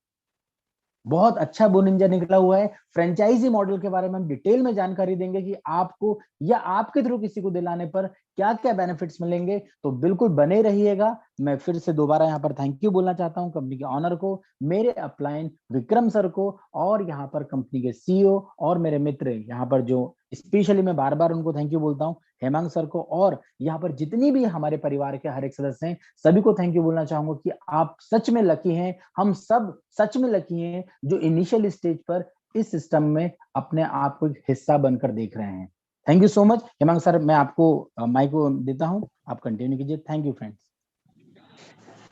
बहुत अच्छा बोनिंजा निकला हुआ है। फ्रेंचाइजी मॉडल के बारे में हम डिटेल में जानकारी देंगे कि आपको या आपके थ्रू किसी को दिलाने पर क्या क्या बेनिफिट्स मिलेंगे, तो बिल्कुल बने रहिएगा। मैं फिर से दोबारा यहाँ पर थैंक यू बोलना चाहता हूँ कंपनी के ऑनर को, मेरे अपलाइन विक्रम सर को, और यहाँ पर कंपनी के सीईओ और मेरे मित्र यहाँ पर जो स्पेशली मैं बार बार उनको थैंक यू बोलता हूँ, हेमांग सर को, और यहाँ पर जितनी भी हमारे परिवार के हर एक सदस्य हैं सभी को थैंक यू बोलना चाहूंगा कि आप सच में लकी हैं, हम सब सच में लकी हैं जो इनिशियल स्टेज पर इस सिस्टम में अपने आप को हिस्सा बनकर देख रहे हैं। Thank you so much. Hemang sir, मैं आपको माइक को देता हूँ, आप कंटिन्यू कीजिए। Thank you friends.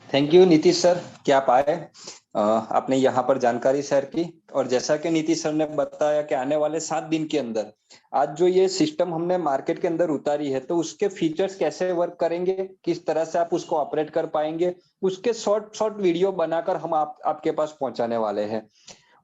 Thank you Nitish sir कि आप आए, आपने यहाँ पर जानकारी शेयर की। और जैसा कि नीतीश सर ने बताया कि आने वाले 7 दिन के अंदर आज जो ये सिस्टम हमने मार्केट के अंदर उतारी है, तो उसके फीचर्स कैसे वर्क करेंगे, किस तरह से आप उसको ऑपरेट कर पाएंगे, उसके शॉर्ट वीडियो बनाकर हम आपके पास पहुंचाने वाले हैं।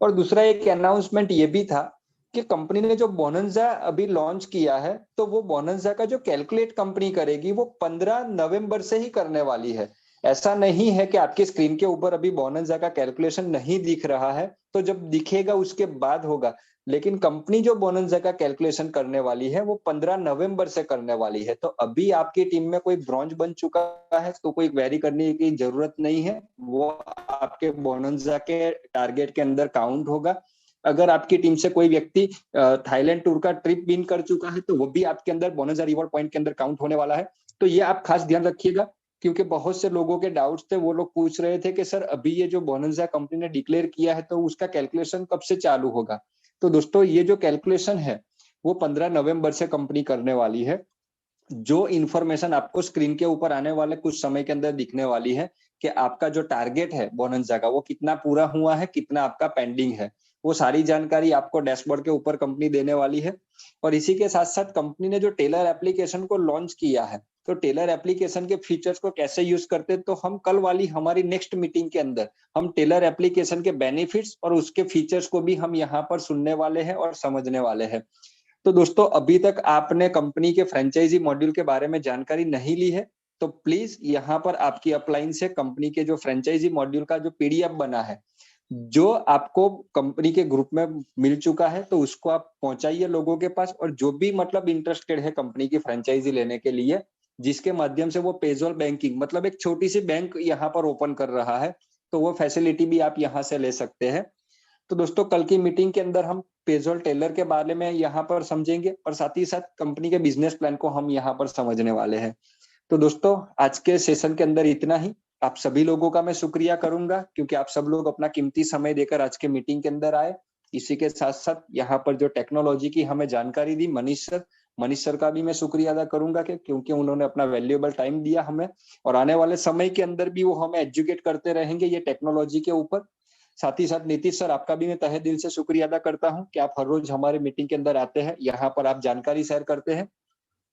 और दूसरा एक अनाउंसमेंट ये भी था कि कंपनी ने जो बोनंजा अभी लॉन्च किया है, तो वो बोनंजा का जो कैलकुलेट कंपनी करेगी वो 15 नवंबर से ही करने वाली है। ऐसा नहीं है कि आपकी स्क्रीन के ऊपर अभी बोनंजा का कैलकुलेशन नहीं दिख रहा है, तो जब दिखेगा उसके बाद होगा, लेकिन कंपनी जो बोनंजा का कैलकुलेशन करने वाली है वो 15 नवंबर से करने वाली है। तो अभी आपकी टीम में कोई ब्रॉन्ज बन चुका है तो कोई क्वेरी करने की जरूरत नहीं है, वो आपके बोनंजा के टारगेट के अंदर काउंट होगा। अगर आपकी टीम से कोई व्यक्ति थाईलैंड टूर का ट्रिप विन कर चुका है तो वो भी आपके अंदर बोनंजा रिवॉर्ड पॉइंट के अंदर काउंट होने वाला है। तो ये आप खास ध्यान रखिएगा, क्योंकि बहुत से लोगों के डाउट्स थे, वो लोग पूछ रहे थे कि सर अभी ये जो बोनंजा कंपनी ने डिक्लेयर किया है तो उसका कैलकुलेशन कब से चालू होगा। तो दोस्तों ये जो कैलकुलेशन है वो 15 नवंबर से कंपनी करने वाली है। जो इन्फॉर्मेशन आपको स्क्रीन के ऊपर आने वाले कुछ समय के अंदर दिखने वाली है कि आपका जो टारगेट है बोनंजा का वो कितना पूरा हुआ है, कितना आपका पेंडिंग है, वो सारी जानकारी आपको डैशबोर्ड के ऊपर कंपनी देने वाली है। और इसी के साथ साथ कंपनी ने जो टेलर एप्लीकेशन को लॉन्च किया है, तो टेलर एप्लीकेशन के फीचर्स को कैसे यूज करते हैं, तो हम कल वाली हमारी नेक्स्ट मीटिंग के अंदर हम टेलर एप्लीकेशन के बेनिफिट्स और उसके फीचर्स को भी हम यहाँ पर सुनने वाले हैं और समझने वाले हैं। तो दोस्तों अभी तक आपने कंपनी के फ्रेंचाइजी मॉड्यूल के बारे में जानकारी नहीं ली है, तो प्लीज यहाँ पर आपकी अपलाइन से कंपनी के जो फ्रेंचाइजी मॉड्यूल का जो पीडीएफ बना है, जो आपको कंपनी के ग्रुप में मिल चुका है, तो उसको आप पहुंचाइए लोगों के पास। और जो भी मतलब इंटरेस्टेड है कंपनी की फ्रेंचाइजी लेने के लिए, जिसके माध्यम से वो पेजोल बैंकिंग मतलब एक छोटी सी बैंक यहाँ पर ओपन कर रहा है, तो वो फैसिलिटी भी आप यहाँ से ले सकते हैं। तो दोस्तों कल की मीटिंग के अंदर हम पेजोल टेलर के बारे में यहाँ पर समझेंगे और साथ ही साथ कंपनी के बिजनेस प्लान को हम यहाँ पर समझने वाले हैं। तो दोस्तों आज के सेशन के अंदर इतना ही। आप सभी लोगों का मैं शुक्रिया करूंगा क्योंकि आप सब लोग अपना कीमती समय देकर आज के मीटिंग के अंदर आए। इसी के साथ साथ यहाँ पर जो टेक्नोलॉजी की हमें जानकारी दी मनीष सर का भी मैं शुक्रिया अदा करूंगा क्योंकि उन्होंने अपना वैल्यूएबल टाइम दिया हमें, और आने वाले समय के अंदर भी वो हमें एजुकेट करते रहेंगे ये टेक्नोलॉजी के ऊपर। साथ ही साथ नीतीश सर आपका भी मैं तहे दिल से शुक्रिया अदा करता हूं कि आप हर रोज हमारे मीटिंग के अंदर आते हैं, यहाँ पर आप जानकारी शेयर करते हैं।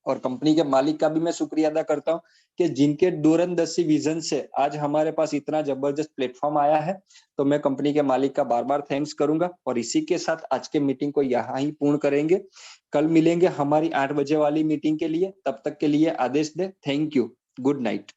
और कंपनी के मालिक का भी मैं शुक्रिया अदा करता हूं कि जिनके दूरंदर्शी विजन से आज हमारे पास इतना जबरदस्त प्लेटफॉर्म आया है। तो मैं कंपनी के मालिक का बार बार थैंक्स करूंगा। और इसी के साथ आज के मीटिंग को यहाँ ही पूर्ण करेंगे। कल मिलेंगे हमारी 8 बजे वाली मीटिंग के लिए, तब तक के लिए आदेश दे। Thank you, good night.